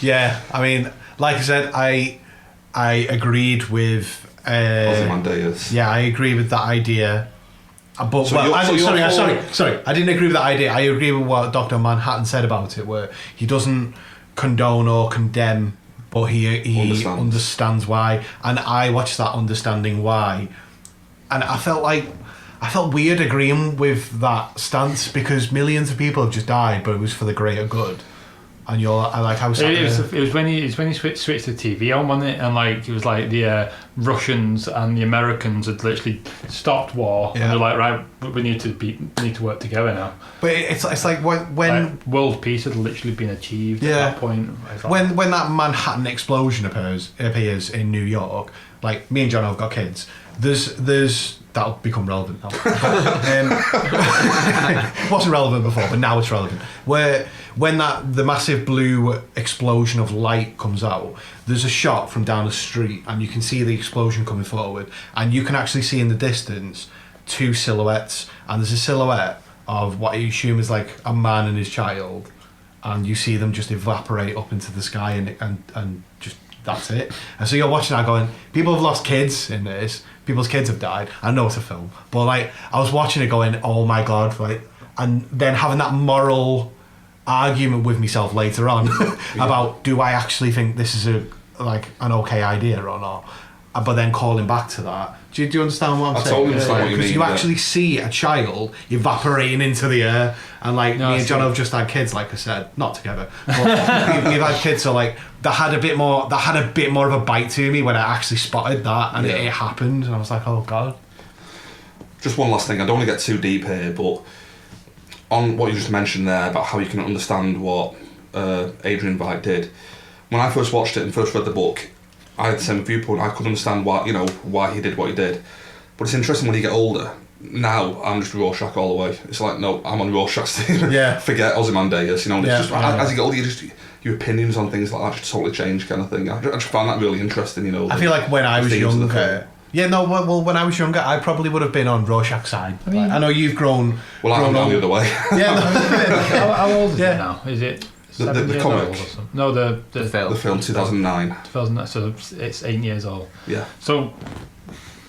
Yeah, I mean, like I said, I agreed with Ozymandias. Yeah, I agree with that idea. But sorry, I didn't agree with that idea. I agree with what Dr. Manhattan said about it, where he doesn't condone or condemn, but he understands why. And I watched that understanding why, and I felt weird agreeing with that stance because millions of people have just died, but it was for the greater good. And you're like, I was. It was when he switched the TV on, wasn't it? And like it was like the Russians and the Americans had literally stopped war, and they're like, right, we need to work together now. But it's like when world peace had literally been achieved at that point. When that Manhattan explosion appears in New York, like me and Jono have got kids. There's that'll become relevant now. It wasn't relevant before, but now it's relevant. When the massive blue explosion of light comes out, there's a shot from down the street and you can see the explosion coming forward, and you can actually see in the distance two silhouettes, and there's a silhouette of what you assume is like a man and his child, and you see them just evaporate up into the sky and just that's it. And so you're watching that going, people have lost kids in this, people's kids have died. I know it's a film, but like I was watching it going, oh my god, like, and then having that moral argument with myself later on about do I actually think this is an okay idea or not, but then calling back to that. Do you understand what I'm saying? I totally understand what you mean. Because you actually see a child evaporating into the air, and like me and John have just had kids, like I said, not together, but we've had kids, so like that had a bit more of a bite to me when I actually spotted that, and it happened, and I was like, oh god. Just one last thing, I don't want to get too deep here, but on what you just mentioned there about how you can understand what Adrian Veidt did, when I first watched it and first read the book, I had the same viewpoint. I couldn't understand why he did what he did. But it's interesting when you get older. Now I'm just Rorschach all the way. It's like, no, I'm on Rorschach's team. Yeah. Forget Ozymandias, and it's just as you get older, your opinions on things like that just totally change, kind of thing. I just found that really interesting. I feel like when I was younger. When I was younger, I probably would have been on Rorschach's side. I know you've grown. Well, I'm gone the other way. How old is it now? Is it? The comic? No, the film 2009. 2009, so it's 8 years old. Yeah. So,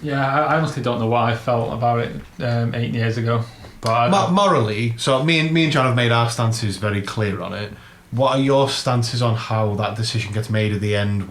I honestly don't know what I felt about it 8 years ago. But morally, so me and John have made our stances very clear on it. What are your stances on how that decision gets made at the end?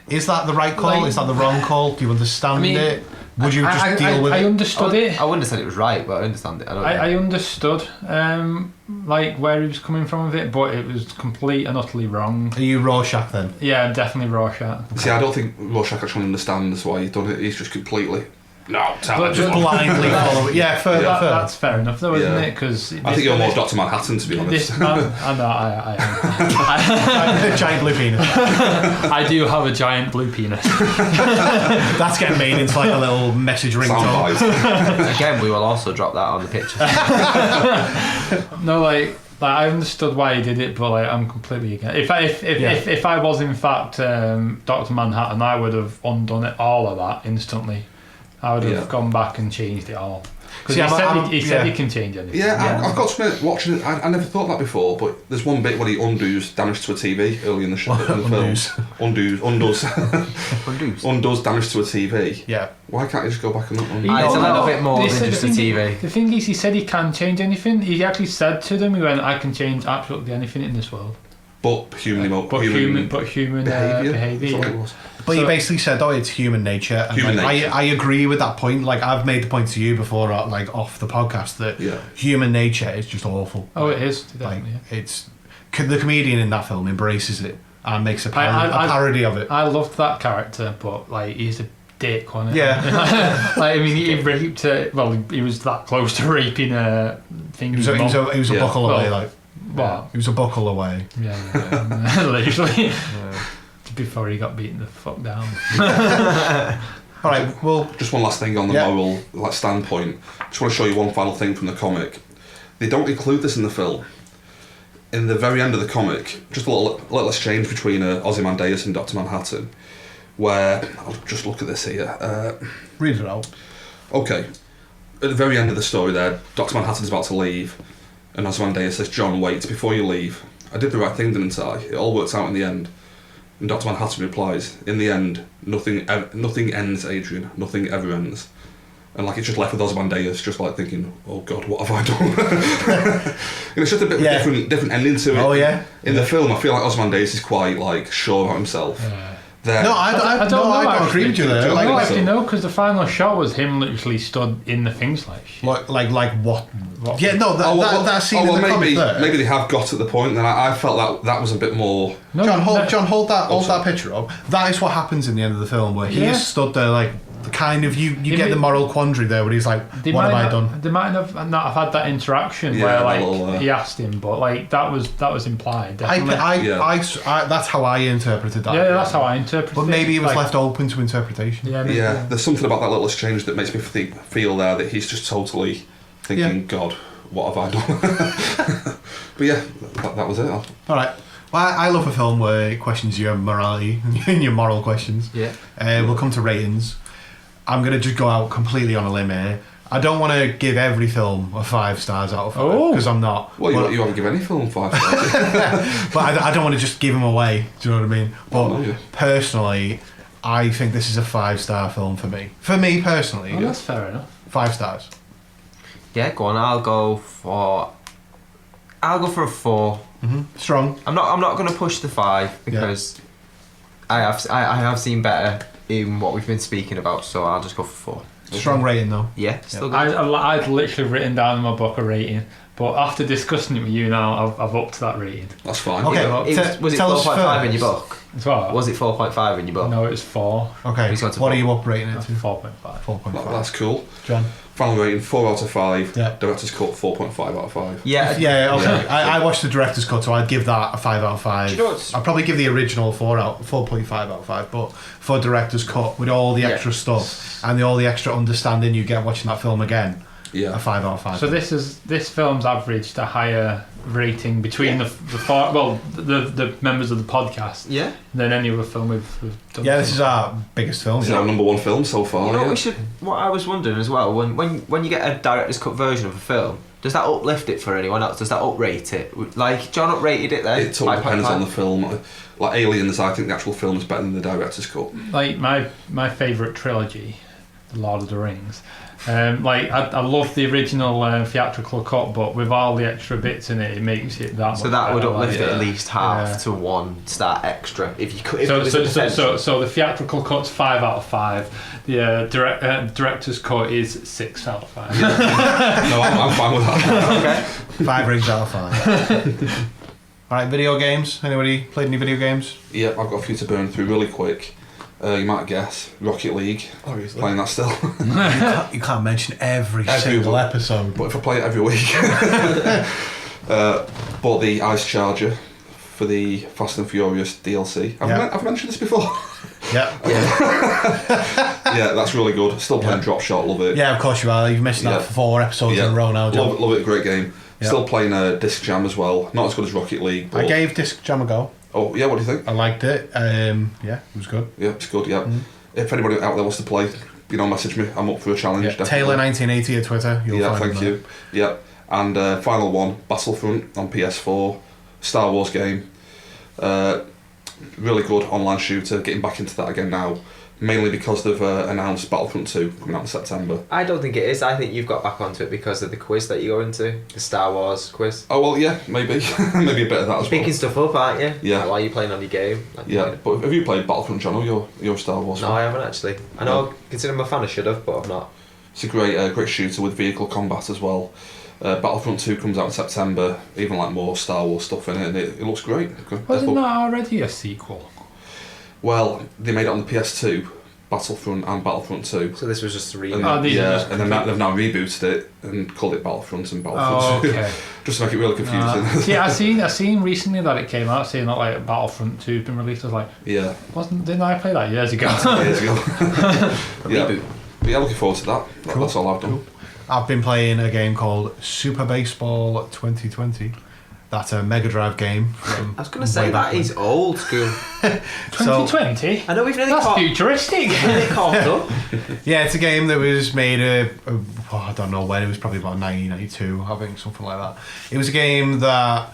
Is that the right call? Is that the wrong call? Do you understand it? Would you just deal with it? I understood it. I wouldn't have said it was right, but I understand it. I understood where he was coming from with it, but it was complete and utterly wrong. Are you Rorschach then? Yeah, definitely Rorschach. See, I don't think Rorschach actually understands why he's done it. He's just completely... No, just blindly follow it. Yeah, fair. That's fair enough, though, isn't it? Because I think you're more Dr. Manhattan, to be honest. I know, I am. A giant blue penis. I do have a giant blue penis. That's getting made into like a little message ringtone. Again, we will also drop that on the picture. No, like I understood why he did it, but I'm completely against. If I was in fact Dr. Manhattan, I would have undone it, all of that instantly. I would have gone back and changed it all. Because See, he said he can change anything. Yeah, I've got to admit, watching it, I never thought that before, but there's one bit where he undoes damage to a TV early in the show. Undoes. Undoes damage to a TV. Yeah. Why can't he just go back and undo? It's a little bit more They than said just a the thing- TV. The thing is, he said he can change anything. He actually said to them, he went, I can change absolutely anything in this world. But human human behaviour. behaviour. That's what it was. But he basically said, it's human nature. And Human like, nature. I agree with that point. Like, I've made the point to you before, like, off the podcast, that human nature is just awful. Oh, it is. Like, Definitely. it's... The comedian in that film embraces it and makes a parody of it. I loved that character, but, like, he's a dick, wasn't he? Yeah. Like, I mean, he raped... he was that close to raping a thing. He was a buckle away, like... What? He was a buckle away. Yeah. Literally. Before he got beaten the fuck down. All right, well... Just one last thing on the moral standpoint. Just want to show you one final thing from the comic. They don't include this in the film. In the very end of the comic, just a little exchange between Ozymandias and Dr. Manhattan, where... I'll just look at this here. Read it out. Okay. At the very end of the story there, Dr. Manhattan's about to leave, and Ozymandias says, John, wait, before you leave. I did the right thing, didn't I? It all worked out in the end. And Dr. Manhattan replies, in the end, nothing ends, Adrian. Nothing ever ends. And like it's just left with Ozymandias, just like thinking, oh God, what have I done? It's just a bit of a different ending to it. Oh yeah. In the film, I feel like Ozymandias is quite like sure about himself. No, I don't agree with you there. I don't actually know, because the final shot was him literally stood in the things like shit. Like what? Yeah, no, that scene in the comic there. Maybe they have got to the point. Then I felt that was a bit more. No, John, hold that picture up. That is what happens in the end of the film, where he is stood there like the kind of you get the moral quandary there, where he's like, what have I done? They might have not have had that interaction where like he asked him, but like that was implied. Definitely. I that's how I interpreted that. Yeah, that's how I interpreted it. But maybe it was left open to interpretation. Yeah, there's something about that little exchange that makes me feel there that he's just totally thinking, God, what have I done? But yeah, that was it. All right. Well, I love a film where it questions your morality and your moral questions. Yeah. We'll come to ratings. I'm going to just go out completely on a limb here. I don't want to give every film a 5 stars out of 5, because I'm not. Well, you want to give any film 5 stars. But I don't want to just give them away. Do you know what I mean? But personally, I think this is a 5-star film for me. For me personally. That's fair enough. 5 stars. Yeah, go on. I'll go for a 4. Mm-hmm. Strong. I'm not going to push the 5 because I have seen better in what we've been speaking about, so I'll just go for 4. Strong rating though. Yeah, still good. I'd literally written down in my book a rating, but after discussing it with you now, I've upped that rating. That's fine. Okay. Was it 4.5 in your book? What? Was it 4.5 in your book? No, it was 4. Okay. What are you up rating it to? 4.5. 4.5. That's cool. John. Final rating 4 out of 5. Yeah. Director's cut 4.5 out of 5. Yeah. Okay. I watched the director's cut, so I'd give that a 5 out of 5. Do you know what's... I'd probably give the original 4.5 out of 5, but for director's cut with all the extra stuff and all the extra understanding you get watching that film again, a 5 out of 5. So this film's averaged a higher rating between the members of the podcast than any other film we've done. Yeah, this is our biggest film. This is our number 1 film so far. You know what I was wondering as well, when you get a director's cut version of a film, does that uplift it for anyone else? Does that uprate it? Like John uprated it then? It totally depends on the film. Like Aliens, I think the actual film is better than the director's cut. Like my favourite trilogy, The Lord of the Rings. I love the original theatrical cut, but with all the extra bits in it, it makes it that much so that would better, uplift it at least half to 1 star extra if you could. So the theatrical cut's 5 out of 5. The director's cut is 6 out of 5. No, I'm fine with that. Okay. 5 rings out of 5. Alright, video games. Anybody played any video games? Yeah, I've got a few to burn through really quick. You might guess Rocket League. Obviously. Playing that still. You can't mention every single episode. But if I play it every week. Bought the Ice Charger for the Fast and Furious DLC. I've mentioned this before. Yeah. Yeah, that's really good. Still playing Drop Shot, love it. Yeah, of course you are. You've mentioned that for 4 episodes in a row now, John. Love it, great game. Still playing Disc Jam as well. Not as good as Rocket League. But... I gave Disc Jam a go. Oh, yeah, what do you think? I liked it. Yeah, it was good. Yeah, it's good, yeah. If anybody out there wants to play message me. I'm up for a challenge. Yeah. Definitely. Taylor 1980 at Twitter. You'll Yeah, find thank him you. Yeah, and final one, Battlefront on PS4, Star Wars game. Really good online shooter. Getting back into that again now, mainly because they've announced Battlefront 2 coming out in September. I don't think it is. I think you've got back onto it because of the quiz that you go into, the Star Wars quiz. Oh well, yeah, maybe maybe a bit of that as well. Picking stuff up, aren't you? Yeah. Like, while you're playing on your game. Like, Yeah, but have you played Battlefront, Jono? You're a Star Wars No, fan. I haven't actually. I know, considering I'm a fan, I should have, but I'm not. It's a great shooter with vehicle combat as well. Battlefront 2 comes out in September, even like more Star Wars stuff in it, and it looks great. Wasn't that already a sequel? Well, they made it on the PS2, Battlefront and Battlefront 2. So this was just a And remake. Oh, these are yeah, just and then they've now rebooted it and called it Battlefront and Battlefront Oh, 2. okay. Just to make it really confusing. See, I seen recently that it came out saying that like Battlefront 2's been released. I was like, Yeah, didn't I play that years ago? years ago. Yeah. Reboot. But yeah, looking forward to that. Cool. That's all I've done. Cool. I've been playing a game called Super Baseball 2020. That's a Mega Drive game. From I was going to say way back that is old school. when. So, 2020. I know we've nearly That's caught, futuristic. nearly caught up. yeah, it's a game that was made, I don't know when, it was probably about 1992, I think, something like that. It was a game that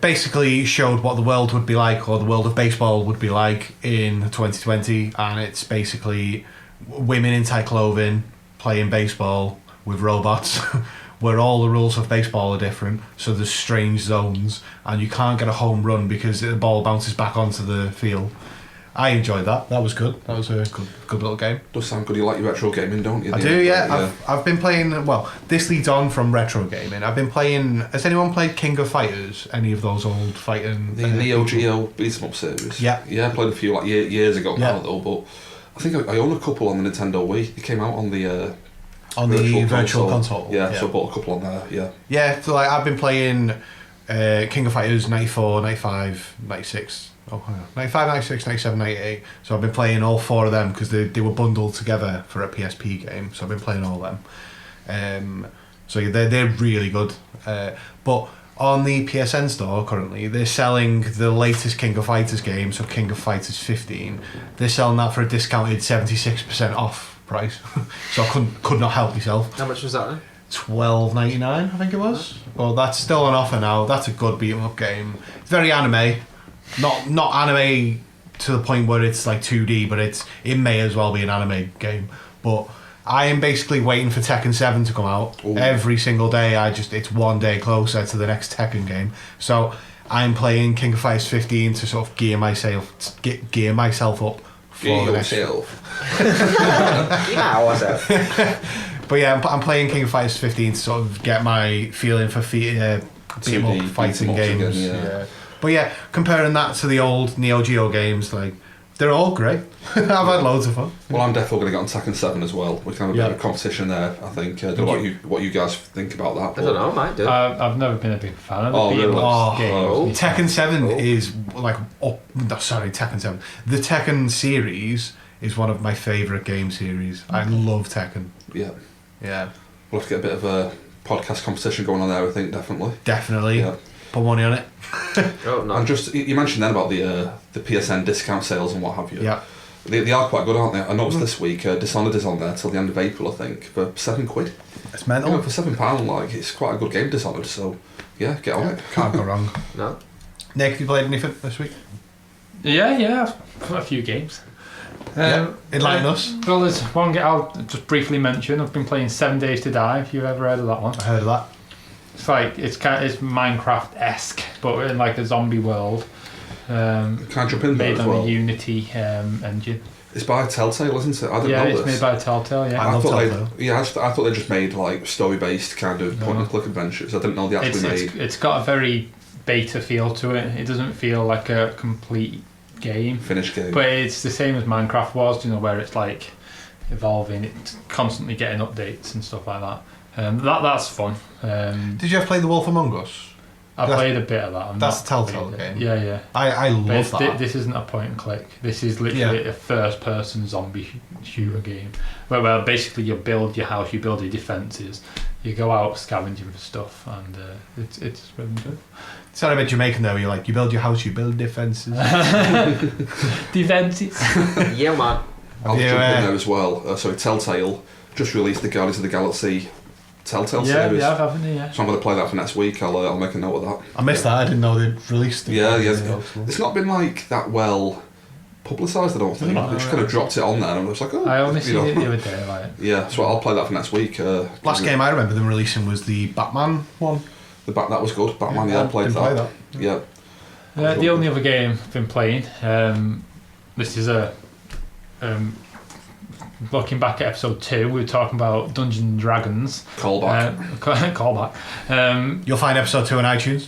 basically showed what the world would be like, or the world of baseball would be like in 2020, and it's basically women in tight clothing playing baseball with robots. Where all the rules of baseball are different, so there's strange zones, and you can't get a home run because the ball bounces back onto the field. I enjoyed that. That was good. That was a good little game. Does sound good. You like your retro gaming, don't you? I do, yeah. I've been playing. Well, this leads on from retro gaming. I've been playing. Has anyone played King of Fighters? Any of those old fighting? The Neo Geo beat 'em up series. Yeah. Yeah, I played a few like years ago Yeah. now though, but I think I own a couple on the Nintendo Wii. They came out on the on the virtual console. Yeah, so I bought a couple on there. Yeah. Yeah, so like I've been playing King of Fighters 94, 95, 96. Oh, hang on. 95, 96, 97, 98. So I've been playing all four of them because they were bundled together for a PSP game. So I've been playing all of them. So yeah, they're really good. But on the PSN store currently, they're selling the latest King of Fighters game, so King of Fighters 15. They're selling that for a discounted 76% off price. So I could not help myself. How much was that then? $12.99, I think it was. Well, that's still on offer now. That's a good beat 'em up game. It's very anime, not anime to the point where it's like 2D, but it may as well be an anime game. But I am basically waiting for Tekken 7 to come out. Ooh. Every single day. It's one day closer to the next Tekken game. So I'm playing King of Fighters 15 to sort of gear myself up for the next. Yeah, was it? But yeah, I'm playing King of Fighters 15 to sort of get my feeling for beat 'em up 2D fighting beat 'em ups games. again, yeah. But yeah, comparing that to the old Neo Geo games, like they're all great. I've had loads of fun. Well, I'm definitely going to get on Tekken 7 as well. We can have a bit of a competition there, I think. I don't know what you guys think about that. I don't know, I might do. I've never been a big fan of the Oh, beat 'em really? ups Oh, games. Tekken 7 Oh. is like Tekken 7. The Tekken series is one of my favourite game series. I love Tekken. Yeah. Yeah, We'll have to get a bit of a podcast competition going on there, I think, definitely. definitely. Yeah. Put money on it. Oh, no. And just, you mentioned then about the PSN discount sales and what have you. Yeah. They are quite good, aren't they? I noticed this week Dishonored is on there till the end of April, I think, for £7. It's You mental. know, for £7, like, it's quite a good game, Dishonored, so yeah, get on it. Can't go wrong. No. Nick, have you played anything this week? Yeah, a few games. Enlighten us. Well, there's one game I'll just briefly mention. I've been playing 7 Days to Die. If you've ever heard of that one, I heard of that. it's like it's Minecraft-esque, but in like a zombie world. Can I jump in there Made as on well? the Unity engine. It's by Telltale, isn't it? I didn't Yeah, know it's this. made by Telltale. Yeah, I love thought Telltale. I thought they just made like story-based kind of point-and-click adventures. I didn't know they actually made. it's got a very beta feel to it. It doesn't feel like a complete game. Finished game. But it's the same as Minecraft was, where it's like evolving, it's constantly getting updates and stuff like that. That's fun. Did you ever play The Wolf Among Us? I played a bit of that. I've That's not Telltale played it. game. Yeah. I But love that. this isn't a point and click. This is literally a first-person zombie shooter game, where basically you build your house, you build your defences, you go out scavenging for stuff, and it's really good. It sounded a bit Jamaican though. You're like, you build your house, you build defences. Defences. Yeah, man. I'll jump in there as well. Sorry, Telltale just released the Guardians of the Galaxy Telltale series. Yeah, haven't they? Yeah. So I'm going to play that for next week. I'll make a note of that. I missed that. I didn't know they'd released it. Yeah. It's not been like that well publicised, I don't think. They just kind of dropped it on there, and I was like, oh. I only seen it the other day. Like. Yeah, so I'll play that for next week. Last game I remember them releasing was the Batman one. That was good. Batman, I played didn't that. play that. Yeah. The only other game I've been playing. This is a. Looking back at episode 2, we were talking about Dungeons and Dragons. Callback. Callback. You'll find episode 2 on iTunes.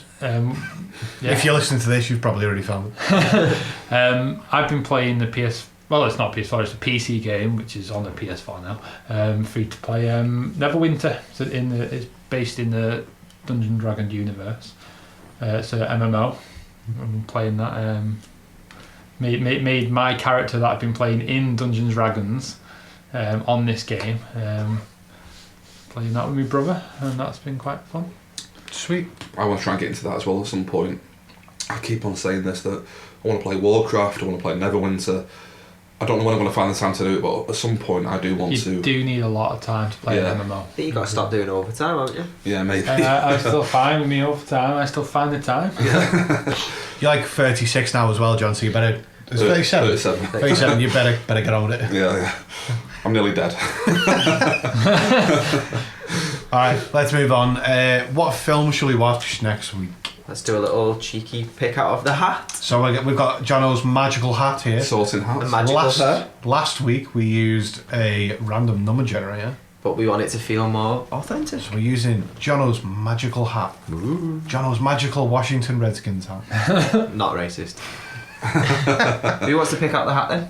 Yeah. If you're listening to this, you've probably already found it. I've been playing the PS. Well, it's not PS4. It's a PC game, which is on the PS4 now. Free to play. Neverwinter. So it's based in the Dungeons and Dragons universe. It's a MMO. I'm playing that. Made my character that I've been playing in Dungeons and Dragons on this game. Playing that with my brother, and that's been quite fun. Sweet. I want to try and get into that as well at some point. I keep on saying this, that I want to play Warcraft, I want to play Neverwinter. I don't know when I'm going to find the time to do it, but at some point I do want to. You do need a lot of time to play an MMO. I think you've got to stop doing overtime, haven't you? Yeah, maybe. I still find with me all the time. I still find the time. You're like 36 now as well, John, so you better... It's 37? 37, you better get on with it. Yeah. I'm nearly dead. Alright, let's move on. What film shall we watch next week? Let's do a little cheeky pick out of the hat. So we've got Jono's magical hat here. Sorting The hats. magical hair. Last week we used a random number generator. But we want it to feel more authentic. So we're using Jono's magical hat. Ooh. Jono's magical Washington Redskins hat. Not racist. Who wants to pick out the hat then?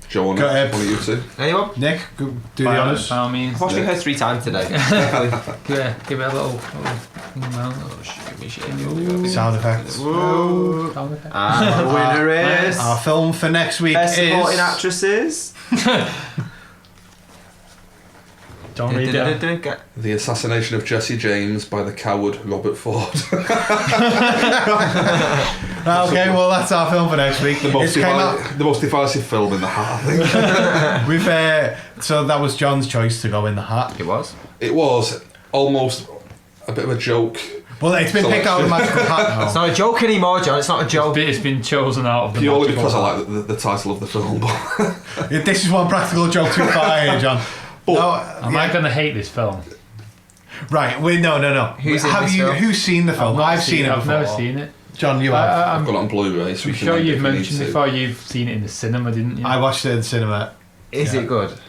Jono, Go ahead. one of you two. Anyone? Nick, do the honours. By all means. I've watched it 3 times today. Give it a little Sound effects. Whoa. sound effect. And the winner is... Our film for next week Best is... supporting actresses. Don't read it. The assassination of Jesse James by the coward Robert Ford. Okay, well that's our film for next week. The most divisive film in the hat, I think. We've so that was John's choice to go in the hat. It was. It was almost a bit of a joke. Well, it's been picked out of the magical hat It's now. not a joke anymore, John. It's not a joke. It's been chosen out of the Purely magical because I hat. like the title of the film. This is one practical joke to fire here, John. But- No, Am I going to hate this film? Right, wait, no. Who's in this film? Who's seen the film? I've seen it I've before. never seen it. John, you have. I've got it on Blu-ray. So I'm we can sure rent it you've if we need mentioned to. before you've seen it in the cinema, didn't you? I watched it in the cinema. Is it good? Is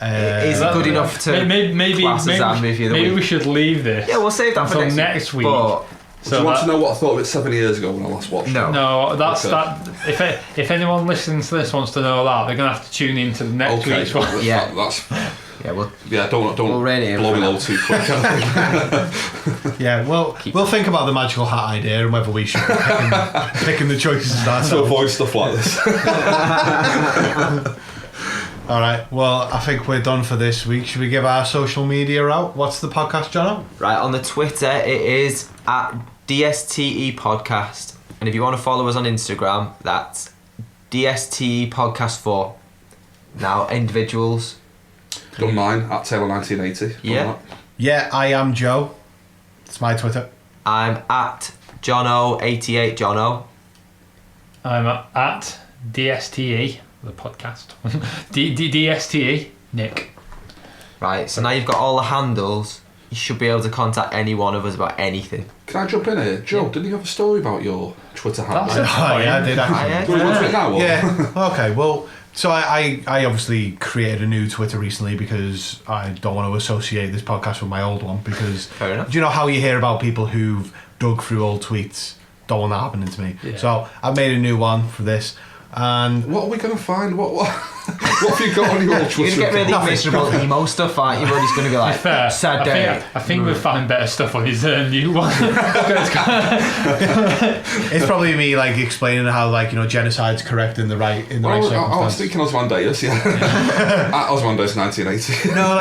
Uh, it good enough to maybe class as our movie of the maybe week? we should leave this. Yeah, we'll save that for until next week. But Do you want to know what I thought of it 7 years ago when I last watched No. it? No, that's Okay. that. If anyone listening to this wants to know that, they're gonna have to tune in to the next Okay, week's one. Yeah. That's yeah, don't we'll rein it in blow for me now. low too quick. I think. Yeah, well, we'll think about the magical hat idea and whether we should be picking the choices to ourselves. avoid stuff like this. All right, well, I think we're done for this week. Should we give our social media out? What's the podcast, Jono? Right, on the Twitter, it is at DSTE Podcast. And if you want to follow us on Instagram, that's DSTE Podcast 4. Now, individuals. Done mine at Taylor1980. Yeah. Yeah, I am Joe. It's my Twitter. I'm at Jono88 Jono. I'm at DSTE, the podcast. DSTE, Nick. Right, so now you've got all the handles. You should be able to contact any one of us about anything. Can I jump in here? Joe, didn't you have a story about your Twitter handle? That's it. Oh, yeah, I did actually. Do you want to do it now? Or? Yeah. Okay. Well, so I obviously created a new Twitter recently because I don't want to associate this podcast with my old one because Fair enough. do you know how you hear about people who've dug through old tweets? Don't want that happening to me. Yeah. So I made a new one for this, and What are we going to find? What have you got on your old You're Twitter? going to get really Nothing. miserable emo stuff, aren't you? Everybody's going to be like, Fair. sad day. I think we'll find better stuff on his new one. it's probably me like explaining how genocide's correct in the right Well, I was circumstance. thinking Osmandius, yeah. At Osmandius 1980. No,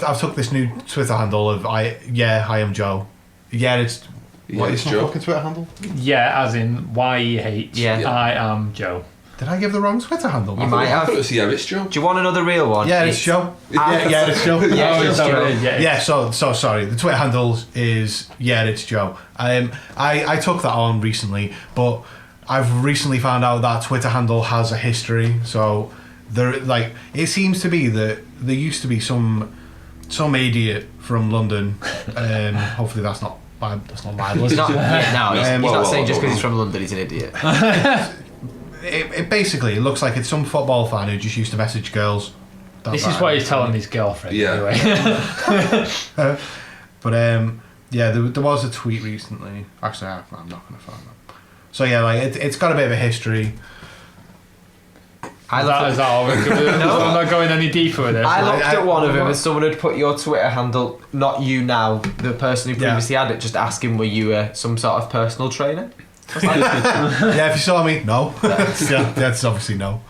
I've took this new Twitter handle of I am Joe. Yeah, it's Yeah, it's Joe. fucking Twitter handle. Yeah, as in YEH. Yeah. I am Joe. Did I give the wrong Twitter handle? You might I have. thought it was It's Joe. Do you want another real one? Yeah, it's Joe. Yeah, it's Joe. Yeah, Oh, it's is that Joe. what it is? Yeah. Yeah, so sorry. The Twitter handle is it's Joe. I took that on recently, but I've recently found out that Twitter handle has a history. So it seems to be that there used to be some idiot from London. Hopefully that's not libel. He's not, he's well, not saying just because well. he's from London he's an idiot. It basically looks like it's some football fan who just used to message girls. This is what he's telling his girlfriend. Yeah. Anyway. But there was a tweet recently. Actually, I'm not going to find that. So yeah, it's got a bit of a history. Is that all? I'm not going any deeper with this. I looked at one of them what? and someone had put your Twitter handle, not you now, the person who previously had it, just asking were you some sort of personal trainer? I was like, Yeah, if you saw me, no. That's obviously no.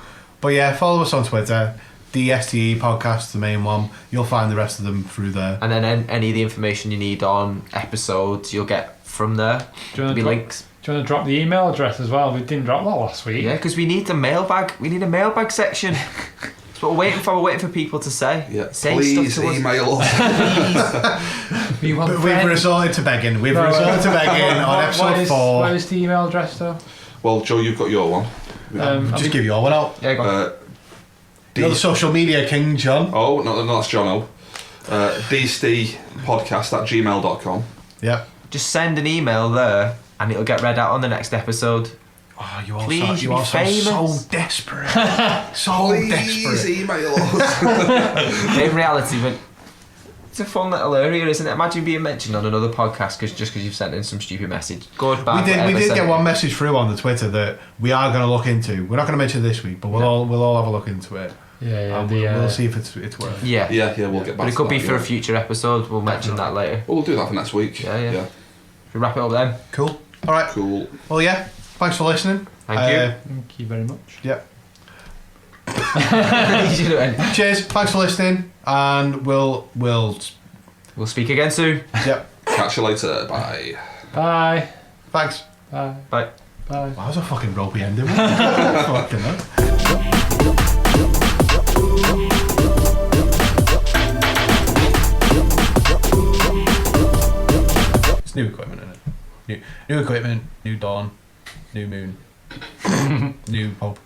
But yeah, follow us on Twitter. The STE podcast, the main one. You'll find the rest of them through there. and then any of the information you need on episodes you'll get from there. Do you There'll want be to links. Do you want to drop the email address as well? We didn't drop that last week. Yeah, because we need the mailbag. We need a mailbag section. That's what we're waiting for. We're waiting for people to say. Yeah. Say Please stuff to us. email us. We want We've friends. resorted to begging. We've resorted to begging on episode 4. What is the email address though? Well, Joe, you've got your one. Just give you all one out. Yeah, go on. You're the social media king, John. Oh, no, that's Jono. dstpodcast@gmail.com. Yep. Just send an email there and it'll get read out on the next episode. Oh, you all Please, you be all sound so famous. desperate. So Please desperate. email us. In reality, but it's a fun little area, isn't it? Imagine being mentioned on another podcast because you've sent in some stupid message. Good, bad, We whatever, did send get it. one message through on the Twitter that we are going to look into. We're not going to mention it this week, but we'll all have a look into it. Yeah, And we'll see if it's worth. Yeah. Yeah, we'll get back But it to could that, be for yeah. a future episode. We'll mention that later. Well, we'll do that for next week. Yeah. Should we wrap it up then? Cool. All right. Cool. Well, yeah. Thanks for listening. Thank you. Thank you very much. Yeah. You should do it. Cheers. Thanks for listening, and we'll. We'll speak again soon. Yep. Catch you later. Bye. Bye. Thanks. Bye. Bye. Bye. That was a fucking ropey ending. Fucking hell. It's new equipment, isn't it? New equipment, new dawn, new moon, new hope.